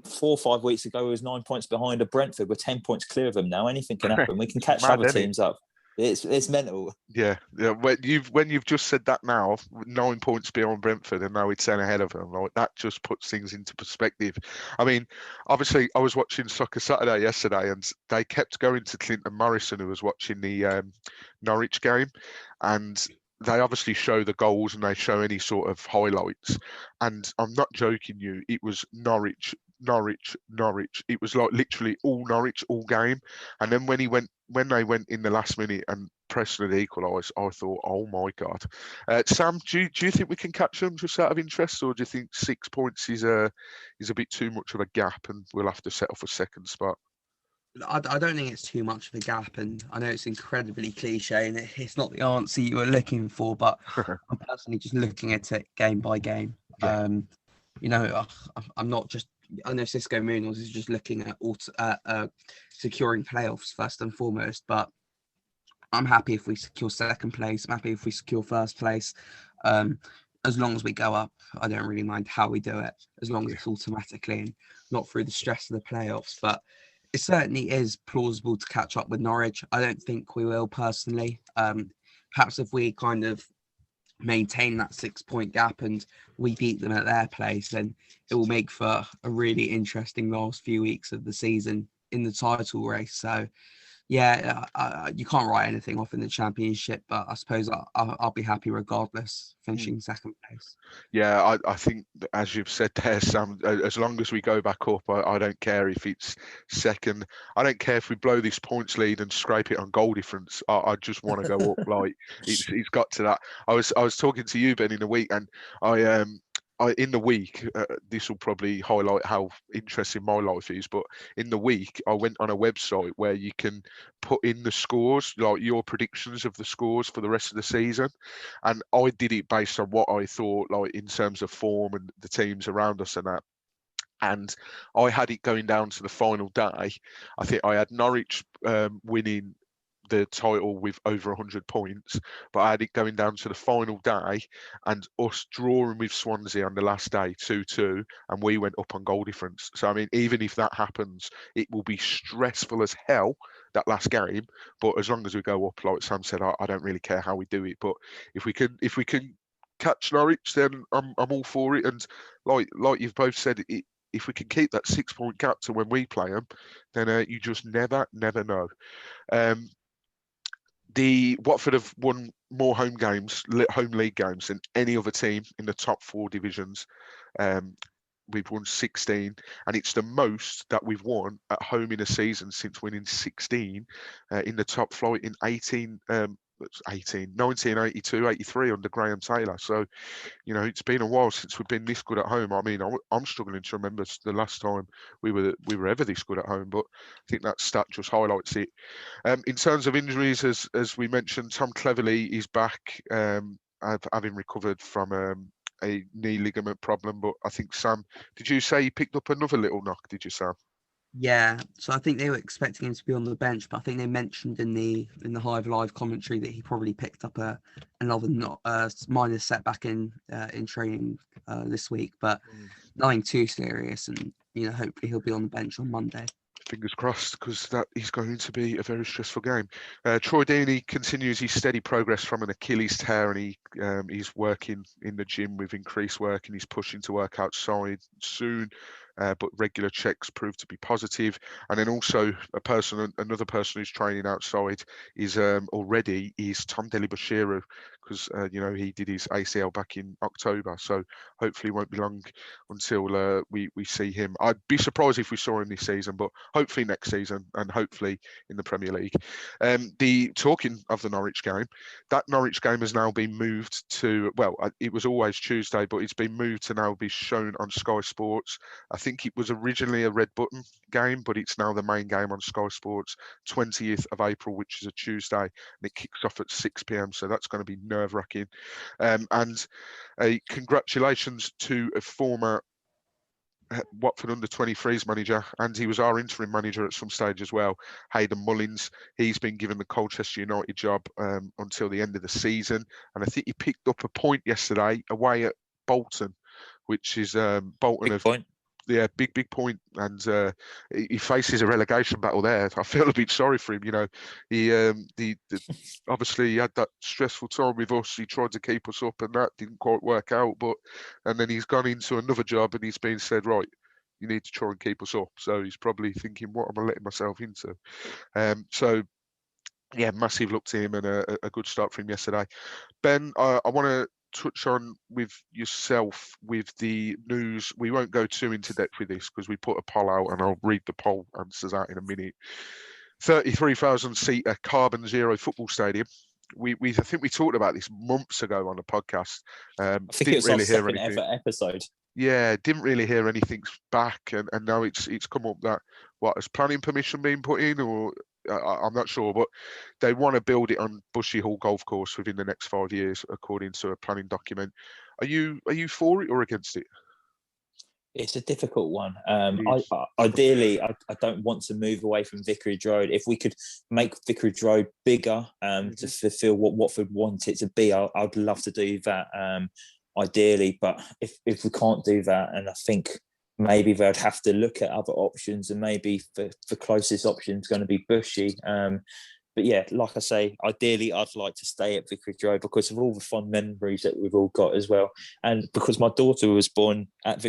4 or 5 weeks ago, it was 9 points behind a Brentford. We're 10 points clear of them now. Anything can happen. We can catch Mad, other teams up. It's mental. Yeah. When you've just said that now, 9 points beyond Brentford, and now we're 10 ahead of them. Like, that just puts things into perspective. I mean, obviously, I was watching Soccer Saturday yesterday, and they kept going to Clinton Morrison, who was watching the Norwich game, and they obviously show the goals and they show any sort of highlights. And I'm not joking you, it was Norwich. It was like literally all Norwich all game. And then when they went in the last minute and Preston had equalised, I thought, oh my God. Sam, do you think we can catch them just out of interest, or do you think 6 points is a bit too much of a gap and we'll have to settle for second spot? I don't think it's too much of a gap, and I know it's incredibly cliche and it's not the answer you were looking for, but I'm personally just looking at it game by game. Yeah. I'm not just, I know Cisco Munoz is just looking at securing playoffs first and foremost, but I'm happy if we secure second place. I'm happy if we secure first place. As long as we go up, I don't really mind how we do it, as long as it's automatically and not through the stress of the playoffs. But it certainly is plausible to catch up with Norwich. I don't think we will personally. Perhaps if we kind of maintain that 6 point gap and we beat them at their place, then it will make for a really interesting last few weeks of the season in the title race. So yeah, you can't write anything off in the Championship, but I suppose I'll be happy regardless, finishing second place. Yeah, I think, as you've said there, Sam, as long as we go back up, I don't care if it's second. I don't care if we blow this points lead and scrape it on goal difference. I just want to go up. Like, it's got to that. I was talking to you, Ben, in a week, and in the week, this will probably highlight how interesting my life is, but in the week, I went on a website where you can put in the scores, like your predictions of the scores for the rest of the season. And I did it based on what I thought, like in terms of form and the teams around us and that. And I had it going down to the final day. I think I had Norwich winning the title with over 100 points, but I had it going down to the final day and us drawing with Swansea on the last day 2-2, and we went up on goal difference. So I mean, even if that happens, it will be stressful as hell, that last game, but as long as we go up, like Sam said, I don't really care how we do it. But if we can catch Norwich, then I'm all for it. And like you've both said, if we can keep that 6 point gap to when we play them, then you just never know. The Watford have won more home league games than any other team in the top 4 divisions. We've won 16, and it's the most that we've won at home in a season since winning 16 in the top flight in 1982, 83 under Graham Taylor. So, it's been a while since we've been this good at home. I mean, I'm struggling to remember the last time we were ever this good at home, but I think that stat just highlights it. In terms of injuries, as we mentioned, Tom Cleverley is back, having recovered from a knee ligament problem. But I think, Sam, did you say he picked up another little knock? Did you, Sam? Yeah, so I think they were expecting him to be on the bench, but I think they mentioned in the Hive Live commentary that he probably picked up another minor setback in training this week, but nothing too serious, and hopefully he'll be on the bench on Monday. Fingers crossed, because that is going to be a very stressful game. Troy Deeney continues his steady progress from an Achilles tear, and he's working in the gym with increased work, and he's pushing to work outside soon. But regular checks prove to be positive. And then also another person who's training outside is already Tom Delibashiru, because he did his ACL back in October. So hopefully it won't be long until we see him. I'd be surprised if we saw him this season, but hopefully next season, and hopefully in the Premier League. Talking of the Norwich game, that Norwich game has now been moved to, it was always Tuesday, but it's been moved to now be shown on Sky Sports. I think it was originally a red button game, but it's now the main game on Sky Sports, 20th of April, which is a Tuesday, and it kicks off at 6 p.m. So that's going to be nerve-wracking. And congratulations to a former Watford under-23s manager, and he was our interim manager at some stage as well, Aiton Mullins. He's been given the Colchester United job until the end of the season, and I think he picked up a point yesterday away at Bolton, which is Bolton Big point. Yeah, big point, and he faces a relegation battle there. I feel a bit sorry for him. You know, he obviously he had that stressful time with us. He tried to keep us up, and that didn't quite work out. And then he's gone into another job, and he's been said, right, you need to try and keep us up. So he's probably thinking, what am I letting myself into? So yeah, massive look to him, and a good start for him yesterday. Ben, I want to touch on with yourself with the news. We won't go too into depth with this because we put a poll out, and I'll read the poll answers out in a minute. 33,000 seater carbon zero football stadium. I think we talked about this months ago on the podcast. I think it was our second ever episode. Yeah, didn't really hear anything back, and now it's come up that has planning permission being put in, or I'm not sure, but they want to build it on Bushy Hall Golf Course within the next 5 years, according to a planning document. Are you for it or against it? It's a difficult one. Ideally, I don't want to move away from Vicarage Road. If we could make Vicarage Road bigger to fulfil what Watford want it to be, I'd love to do that. Ideally, but if we can't do that, and I think maybe they'd have to look at other options, and maybe the closest option is going to be Bushy. But yeah, like I say, ideally I'd like to stay at Vicarage Road because of all the fond memories that we've all got as well, and because my daughter was born at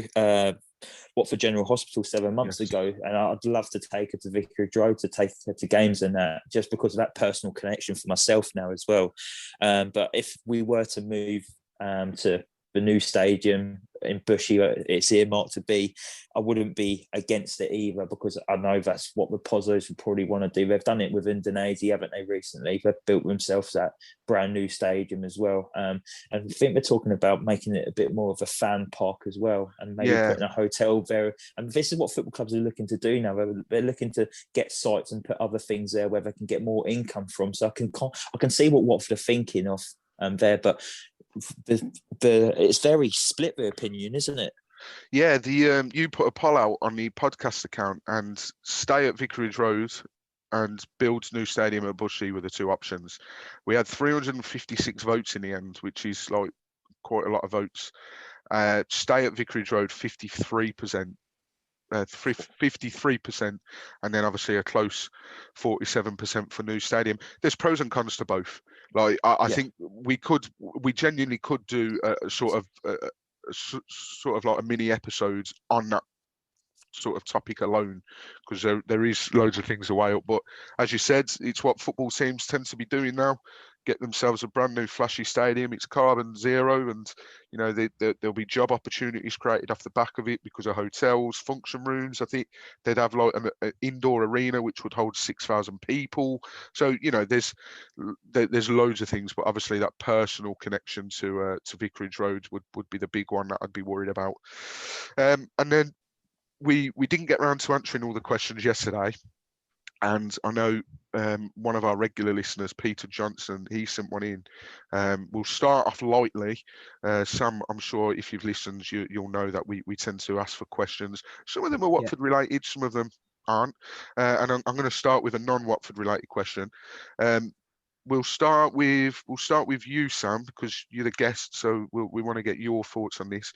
Watford General Hospital 7 months ago, and I'd love to take her to Vicarage Road to take her to games and that, just because of that personal connection for myself now as well. But if we were to move to the new stadium in Bushy, it's earmarked to be, I wouldn't be against it either, because I know that's what the Pozzos would probably want to do. They've done it with Indonesia, haven't they, recently? They've built themselves that brand new stadium as well. And I think they're talking about making it a bit more of a fan park as well, and maybe putting a hotel there. And this is what football clubs are looking to do now. They're looking to get sites and put other things there where they can get more income from. So I can see what Watford are thinking of there, but it's very split, the opinion, isn't it? Yeah, you put a poll out on the podcast account, and stay at Vicarage Road and build new stadium at Bushy were the two options. We had 356 votes in the end, which is like quite a lot of votes. Stay at Vicarage Road, 53%. 53%, and then obviously a close 47% for new stadium. There's pros and cons to both. Like I think we genuinely could do a sort of like a mini episode on that sort of topic alone, because there is loads of things to weigh up. But as you said, it's what football teams tend to be doing now. Get themselves a brand new flashy stadium. It's carbon zero, and you know there'll be job opportunities created off the back of it because of hotels, function rooms. I think they'd have like an indoor arena which would hold 6,000 people. So you know there's loads of things, but obviously that personal connection to Vicarage Road would be the big one that I'd be worried about. And then we didn't get around to answering all the questions yesterday. And I know one of our regular listeners, Peter Johnson, he sent one in. We'll start off lightly. Sam, I'm sure if you've listened, you'll know that we tend to ask for questions. Some of them are Watford related, some of them aren't. And I'm going to start with a non-Watford related question. We'll start with you, Sam, because you're the guest, so we want to get your thoughts on this.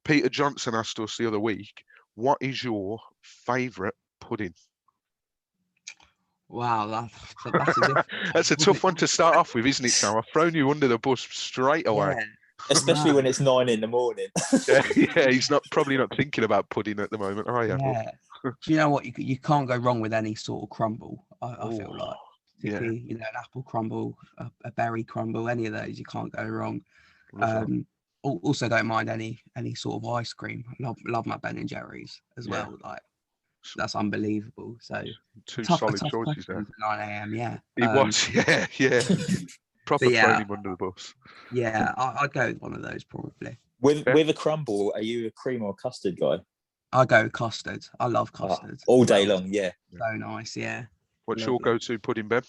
Peter Johnson asked us the other week, what is your favourite pudding? Wow, that's a tough one to start off with, isn't it, Sam? I've thrown you under the bus straight away. Yeah. Especially when it's 9 a.m. yeah, he's probably not thinking about pudding at the moment, are you? Yeah. Do you know what? You can't go wrong with any sort of crumble. I feel like, particularly, you know, an apple crumble, a berry crumble, any of those, you can't go wrong. Also, don't mind any sort of ice cream. Love my Ben and Jerry's as well. Like, that's unbelievable. So two solid choices there. 9 a.m. Yeah, it was. Yeah. Proper throwing him under the bus. Yeah, I'd go with one of those probably. With a crumble, are you a cream or custard guy? I go custard. I love custard all day long. Yeah, so nice. Yeah. What's your go-to pudding, Ben?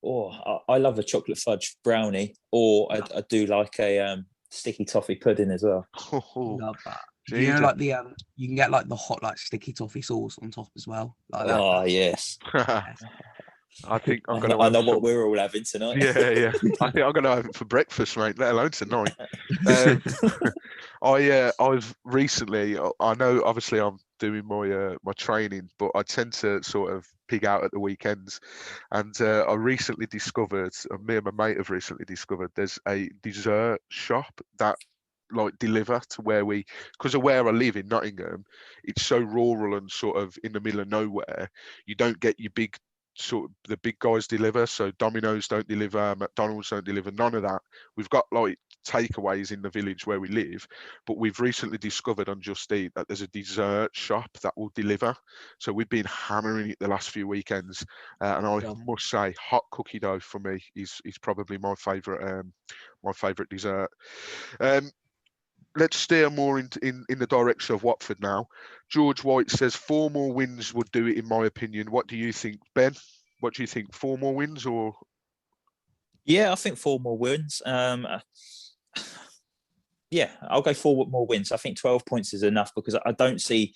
I love a chocolate fudge brownie, or I do like a sticky toffee pudding as well. Love that. Jesus. Like the you can get like the hot like sticky toffee sauce on top as well. Like that. Oh yes. I think I'm going to. I know what we're all having tonight. Yeah. I think I'm going to have it for breakfast, mate. Let alone tonight. I've recently. I know, obviously, I'm doing my training, but I tend to sort of pig out at the weekends. And I recently discovered, me and my mate have recently discovered, there's a dessert shop that like deliver to because of where I live in Nottingham, it's so rural and sort of in the middle of nowhere. You don't get your big the big guys deliver. So Domino's don't deliver, McDonald's don't deliver, none of that. We've got like takeaways in the village where we live, but we've recently discovered on Just Eat that there's a dessert shop that will deliver. So we've been hammering it the last few weekends, and I must say, hot cookie dough for me is probably my favourite dessert. Let's steer more in the direction of Watford now. George White says 4 more wins would do it, in my opinion. What do you think, Ben? What do you think? 4 more wins or? Yeah, I think 4 more wins. Yeah, I'll go 4 more wins. I think 12 points is enough because I don't see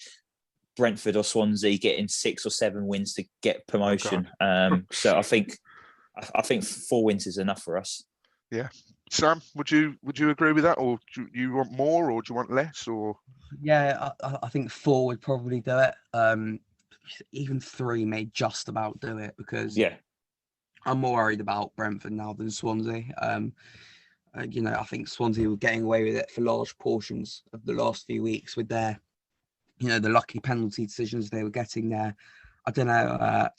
Brentford or Swansea getting 6 or 7 wins to get promotion. So I think 4 wins is enough for us. Yeah. Sam, would you agree with that, or do you want more, or do you want less, or? Yeah, I think 4 would probably do it. Even 3 may just about do it because I'm more worried about Brentford now than Swansea. I think Swansea were getting away with it for large portions of the last few weeks with their, the lucky penalty decisions they were getting there. I don't know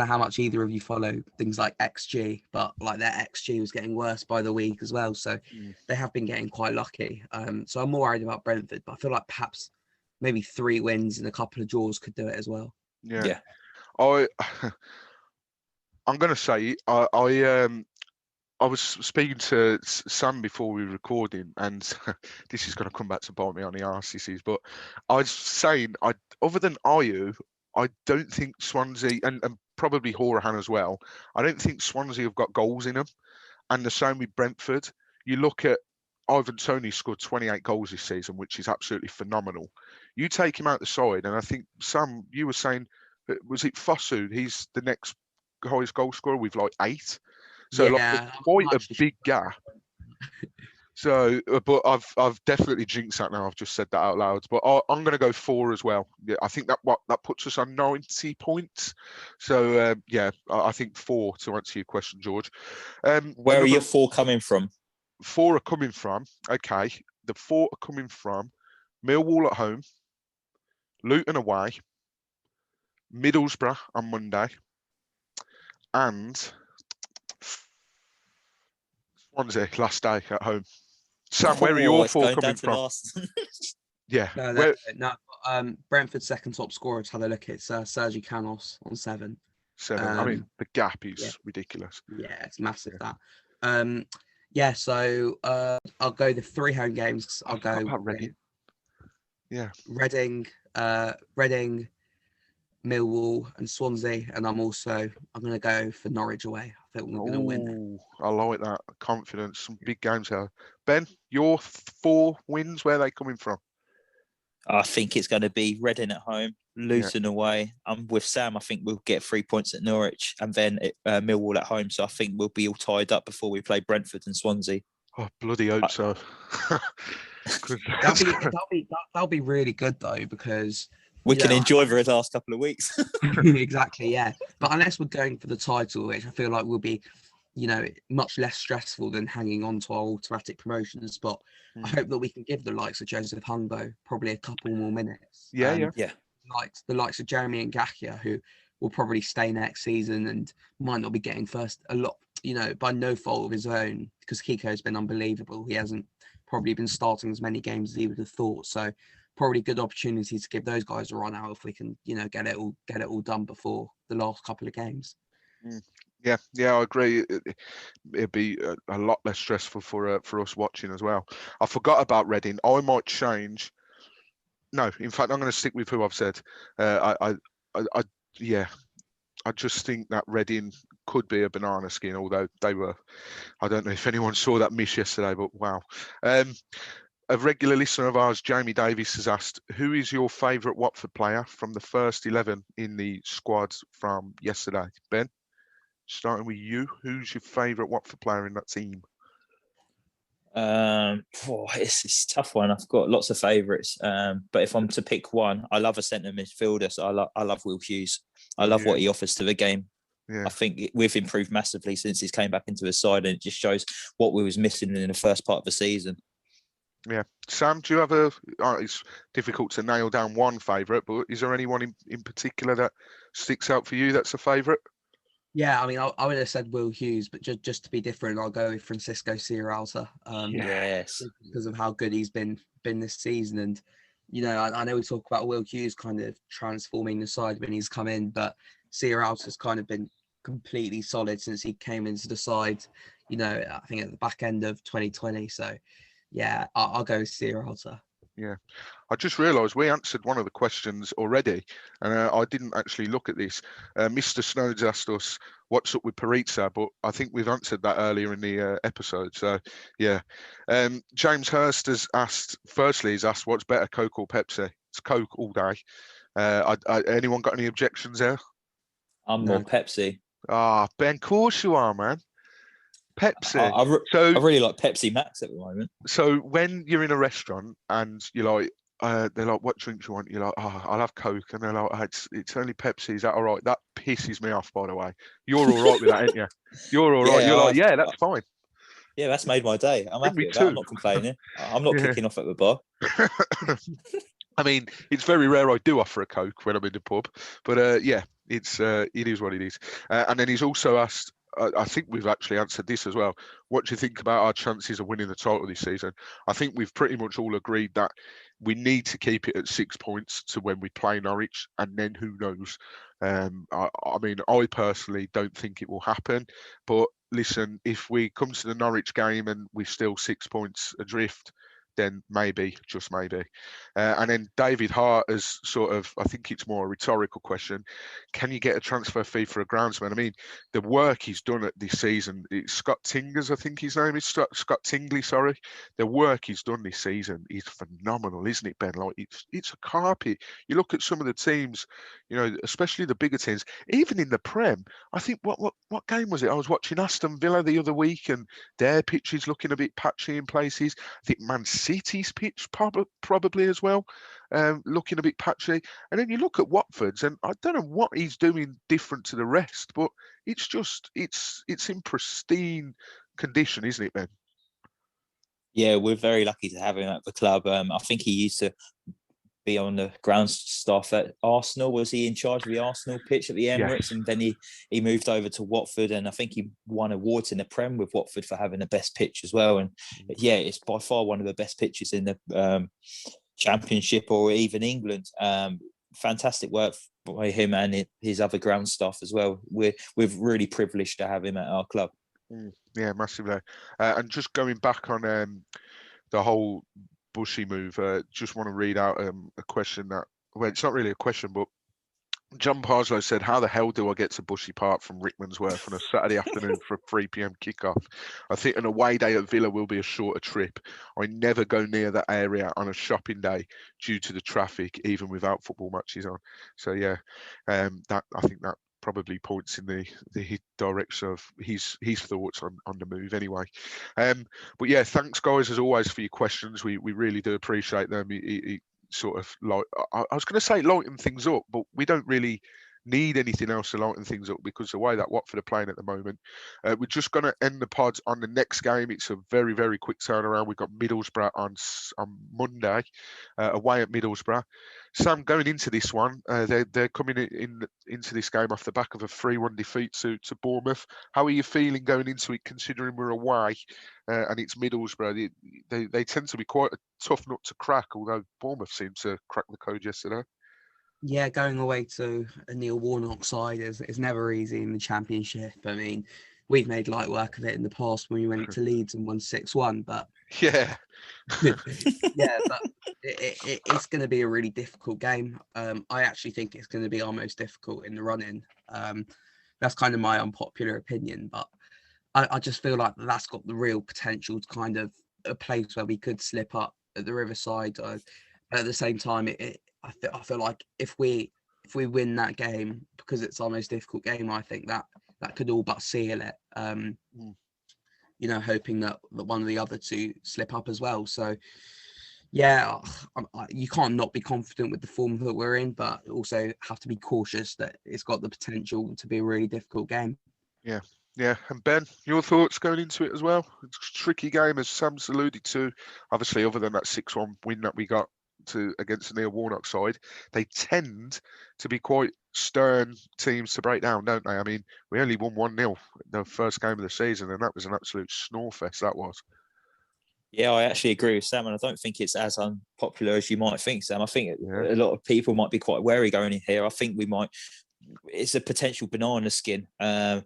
how much either of you follow things like XG, but like their XG was getting worse by the week as well. So they have been getting quite lucky. So I'm more worried about Brentford, but I feel like perhaps maybe 3 wins and a couple of draws could do it as well. Yeah. I'm going to say I was speaking to Sam before we were recording, and this is going to come back to bite me on the arse, but I was saying, other than Ayew, I don't think Swansea, and probably Horahan as well, I don't think Swansea have got goals in them. And the same with Brentford. You look at Ivan Toney scored 28 goals this season, which is absolutely phenomenal. You take him out the side, and I think, Sam, you were saying, was it Fosu? He's the next highest goal scorer with like 8. So quite a big gap. So, but I've definitely jinxed that now. I've just said that out loud. But I'm going to go 4 as well. Yeah, I think that puts us on 90 points. So I think 4 to answer your question, George. Where are your 4 coming from? 4 are coming from. Okay, the 4 are coming from Millwall at home, Luton away, Middlesbrough on Monday, and Swansea last day at home. Sam, where are your 4 coming from? Yeah. Brentford's second top scorer, to have a look, it's Sergi Canos on 7. 7. I mean, the gap is ridiculous. Yeah, it's massive that. So I'll go the 3 home games. I'll go Reading. Yeah. Reading, Millwall, and Swansea, and I'm going to go for Norwich away. I think we're going to win. I like that confidence. Some big games here. Ben, your 4 wins, where are they coming from? I think it's going to be Reading at home, Luton away. I'm with Sam. I think we'll get 3 points at Norwich, and then Millwall at home. So I think we'll be all tied up before we play Brentford and Swansea. Oh, bloody hope so. That'll be really good though, because we can enjoy the last couple of weeks. Exactly, yeah. But unless we're going for the title, which I feel like will be, much less stressful than hanging on to our automatic promotion spot, I hope that we can give the likes of Joseph Hungbo probably a couple more minutes. Like the likes of Jeremy and Ngakia, who will probably stay next season and might not be getting first a lot, by no fault of his own, because Kiko's been unbelievable. He hasn't probably been starting as many games as he would have thought. So probably good opportunity to give those guys a run out if we can, get it all done before the last couple of games. Yeah, I agree. It'd be a lot less stressful for us watching as well. I forgot about Reading. I might change. No, in fact, I'm going to stick with who I've said. I just think that Reading could be a banana skin, although they were. I don't know if anyone saw that miss yesterday, but wow. A regular listener of ours, Jamie Davis, has asked, who is your favourite Watford player from the first 11 in the squad from yesterday? Ben, starting with you, who's your favourite Watford player in that team? It's a tough one. I've got lots of favourites, but if I'm to pick one, I love a centre midfielder. So I love Will Hughes. I love what he offers to the game. Yeah. I think we've improved massively since he's came back into the side, and it just shows what we was missing in the first part of the season. Yeah. Sam, do you have it's difficult to nail down one favourite, but is there anyone in particular that sticks out for you that's a favourite? Yeah, I mean, I would have said Will Hughes, but just to be different, I'll go with Francisco Sierralta. Yes, because of how good he's been this season. And I know we talk about Will Hughes kind of transforming the side when he's come in, but Sierralta's kind of been completely solid since he came into the side. I think at the back end of 2020. So, yeah, I'll go with Sierralta. Yeah, I just realised we answered one of the questions already, and I didn't actually look at this. Mr. Snow's asked us what's up with Paritza, but I think we've answered that earlier in the episode. So, yeah. James Hurst has asked, he's asked what's better, Coke or Pepsi? It's Coke all day. Anyone got any objections there? I'm more Pepsi. Ben, of course you are, man. Pepsi. I really like Pepsi Max at the moment. So when you're in a restaurant and you're like, they're like, what drink do you want? You're like, I'll have Coke. And they're like, it's only Pepsi. Is that all right? That pisses me off, by the way. You're all right with that, ain't you? You're all right. You're like, yeah, that's fine. Yeah, that's made my day. I'm happy with that. I'm not complaining. I'm not kicking off at the bar. I mean, it's very rare I do offer a Coke when I'm in the pub. But it is what it is. And then he's also asked, I think we've actually answered this as well. What do you think about our chances of winning the title this season? I think we've pretty much all agreed that we need to keep it at 6 points to when we play Norwich, and then who knows? I mean, I personally don't think it will happen. But listen, if we come to the Norwich game and we're still 6 points adrift, then maybe, just maybe. And then David Hart has sort of, I think it's more a rhetorical question. Can you get a transfer fee for a groundsman? I mean, the work he's done at this season, it's Scott Tingers, I think his name is, Scott Tingley, sorry. The work he's done this season is phenomenal, isn't it, Ben? Like, it's a carpet. You look at some of the teams, especially the bigger teams, even in the Prem, I think, what game was it? I was watching Aston Villa the other week, and their pitch is looking a bit patchy in places. I think Man City's pitch probably as well, looking a bit patchy. And then you look at Watford's, and I don't know what he's doing different to the rest, but it's just it's in pristine condition, isn't it, Ben? Yeah, we're very lucky to have him at the club. I think he used to be on the ground staff at Arsenal. Was he in charge of the Arsenal pitch at the Emirates? Yeah. And then he moved over to Watford, and I think he won awards in the Prem with Watford for having the best pitch as well. And yeah, it's by far one of the best pitches in the Championship or even England. Fantastic work by him and his other ground staff as well. We're really privileged to have him at our club. Yeah, massively. And just going back on the whole Bushy move, just want to read out a question that, well, it's not really a question, but John Parslow said, how the hell do I get to Bushy Park from Rickmansworth on a Saturday afternoon for a 3 p.m. kickoff? I think an away day at Villa will be a shorter trip. I never go near that area on a shopping day due to the traffic, even without football matches on. So yeah, I think that probably points in the direction of his thoughts on the move anyway. But yeah, thanks guys as always for your questions. We really do appreciate them. It sort of, like, I was going to say lighten things up, but we don't really need anything else to lighten things up because the way that Watford are playing at the moment. We're just going to end the pod on the next game. It's a very, very quick turnaround. We've got Middlesbrough on Monday, away at Middlesbrough. Sam, going into this one, they're coming into this game off the back of a 3-1 defeat to Bournemouth. How are you feeling going into it, considering we're away and it's Middlesbrough? They tend to be quite a tough nut to crack, although Bournemouth seemed to crack the code yesterday. Yeah, going away to a Neil Warnock side is never easy in the Championship. I mean, we've made light work of it in the past when we went to Leeds and won 6-1, but yeah, yeah, but it's going to be a really difficult game. I actually think it's going to be our most difficult in the run-in. that's kind of my unpopular opinion, but I just feel like that's got the real potential to kind of a place where we could slip up at the Riverside. But at the same time, I feel like if we win that game, because it's our most difficult game, I think that could all but seal it. You know, hoping that one of the other two slip up as well. So yeah, you can't not be confident with the form that we're in, but also have to be cautious that it's got the potential to be a really difficult game. Yeah. And Ben, your thoughts going into it as well? It's a tricky game, as Sam's alluded to. Obviously, other than that 6-1 win that we got against the Neil Warnock side, they tend to be quite stern teams to break down, don't they? I mean, we only won 1-0 the first game of the season, and that was an absolute snorefest, that was. Yeah, I actually agree with Sam, and I don't think it's as unpopular as you might think, Sam. I think a lot of people might be quite wary going in here. I think it's a potential banana skin. They're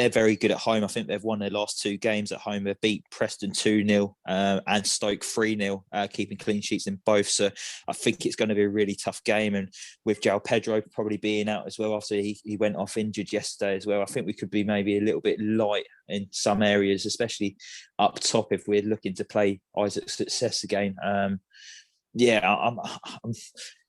very good at home. I think they've won their last 2 games at home. They've beat Preston 2-0 and Stoke 3-0, keeping clean sheets in both. So I think it's going to be a really tough game. And with João Pedro probably being out as well after he went off injured yesterday as well, I think we could be maybe a little bit light in some areas, especially up top if we're looking to play Isaac Success again.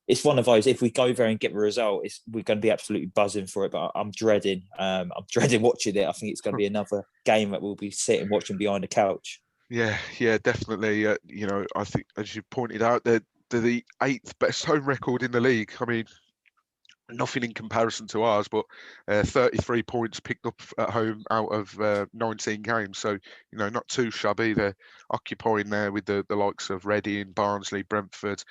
It's one of those. If we go there and get the result, we're going to be absolutely buzzing for it. But I'm dreading watching it. I think it's going to be another game that we'll be sitting watching behind the couch. Yeah, definitely. I think, as you pointed out, they're the 8th best home record in the league. I mean, nothing in comparison to ours, but 33 points picked up at home out of 19 games. So, not too shabby. They're occupying there with the likes of Reading, Barnsley, Brentford.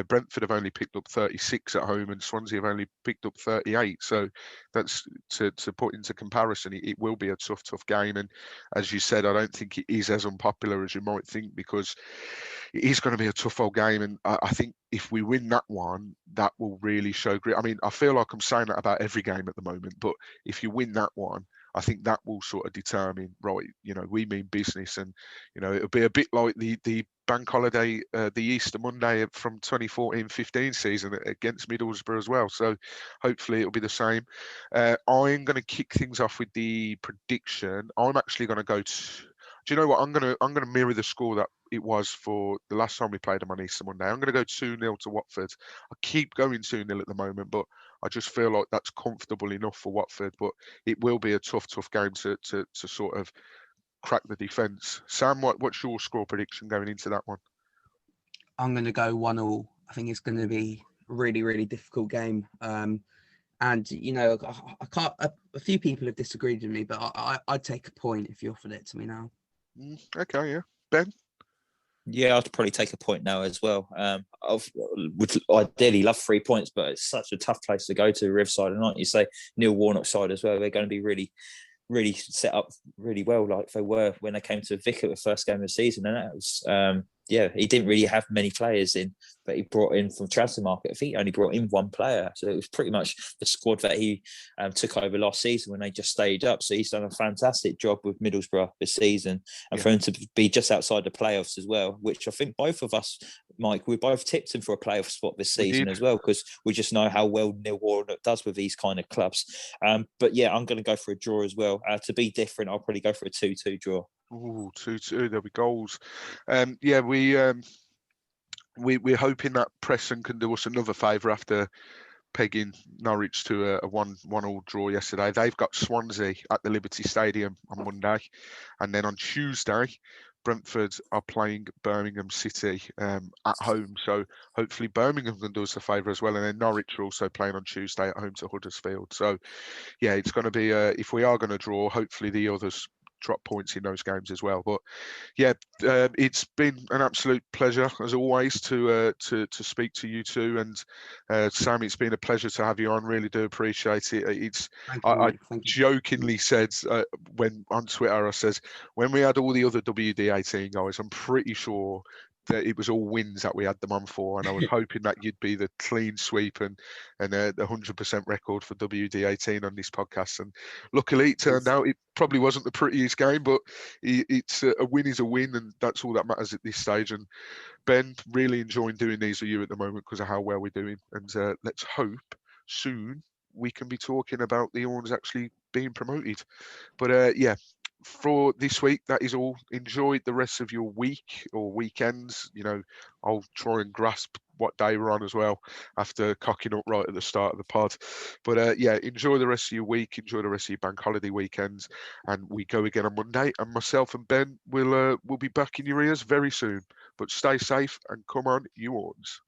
Brentford have only picked up 36 at home, and Swansea have only picked up 38. So that's to put into comparison. It will be a tough game. And as you said, I don't think it is as unpopular as you might think, because it is going to be a tough old game. And I think if we win that one, that will really show grit. I mean, I feel like I'm saying that about every game at the moment, but if you win that one, I think that will sort of determine, right, we mean business. And, it'll be a bit like the bank holiday, the Easter Monday from 2014-15 season against Middlesbrough as well. So hopefully it'll be the same. I'm going to kick things off with the prediction. I'm actually going to go to... Do you know what? I'm gonna mirror the score that it was for the last time we played them on Easter Monday. I'm gonna go 2-0 to Watford. I keep going 2-0 at the moment, but I just feel like that's comfortable enough for Watford. But it will be a tough game to sort of crack the defence. Sam, what's your score prediction going into that one? I'm gonna go 1-1. I think it's going to be a really, really difficult game. And I can't. A few people have disagreed with me, but I'd take a point if you offered it to me now. Okay, yeah. Ben? Yeah, I'd probably take a point now as well. I would ideally love 3 points, but it's such a tough place to go to, Riverside. And like you say, Neil Warnock side as well, they're going to be really, really set up really well, like they were when they came to Vic at the first game of the season. And that was, he didn't really have many players in, but he brought in from transfer market. I think he only brought in 1 player. So it was pretty much the squad that he took over last season when they just stayed up. So he's done a fantastic job with Middlesbrough this season. And for him to be just outside the playoffs as well, which I think both of us, Mike, we both tipped him for a playoff spot this season as well, because we just know how well Neil Warnock does with these kind of clubs. But yeah, I'm going to go for a draw as well. To be different, I'll probably go for a 2-2 draw. Ooh, 2-2. There'll be goals. We're hoping that Preston can do us another favour after pegging Norwich to a 1-1 draw yesterday. They've got Swansea at the Liberty Stadium on Monday, and then on Tuesday, Brentford are playing Birmingham City at home. So hopefully Birmingham can do us a favour as well. And then Norwich are also playing on Tuesday at home to Huddersfield. So yeah, it's going to be if we are going to draw, hopefully the others drop points in those games as well. But yeah, it's been an absolute pleasure as always to speak to you two. And Sam, it's been a pleasure to have you on. Really do appreciate it. I jokingly said when on Twitter, I says when we had all the other WD18 guys, I'm pretty sure that it was all wins that we had them on for, and I was hoping that you'd be the clean sweep and the 100% record for WD18 on this podcast. And luckily it turned out it probably wasn't the prettiest game, but it's a win is a win, and that's all that matters at this stage. And Ben, really enjoying doing these with you at the moment because of how well we're doing, and let's hope soon we can be talking about the Orns actually being promoted. But yeah, for this week, that is all. Enjoy the rest of your week or weekends. I'll try and grasp what day we're on as well after cocking up right at the start of the pod. But yeah, enjoy the rest of your week. Enjoy the rest of your bank holiday weekends. And we go again on Monday. And myself and Ben will be back in your ears very soon. But stay safe and come on, you Horns.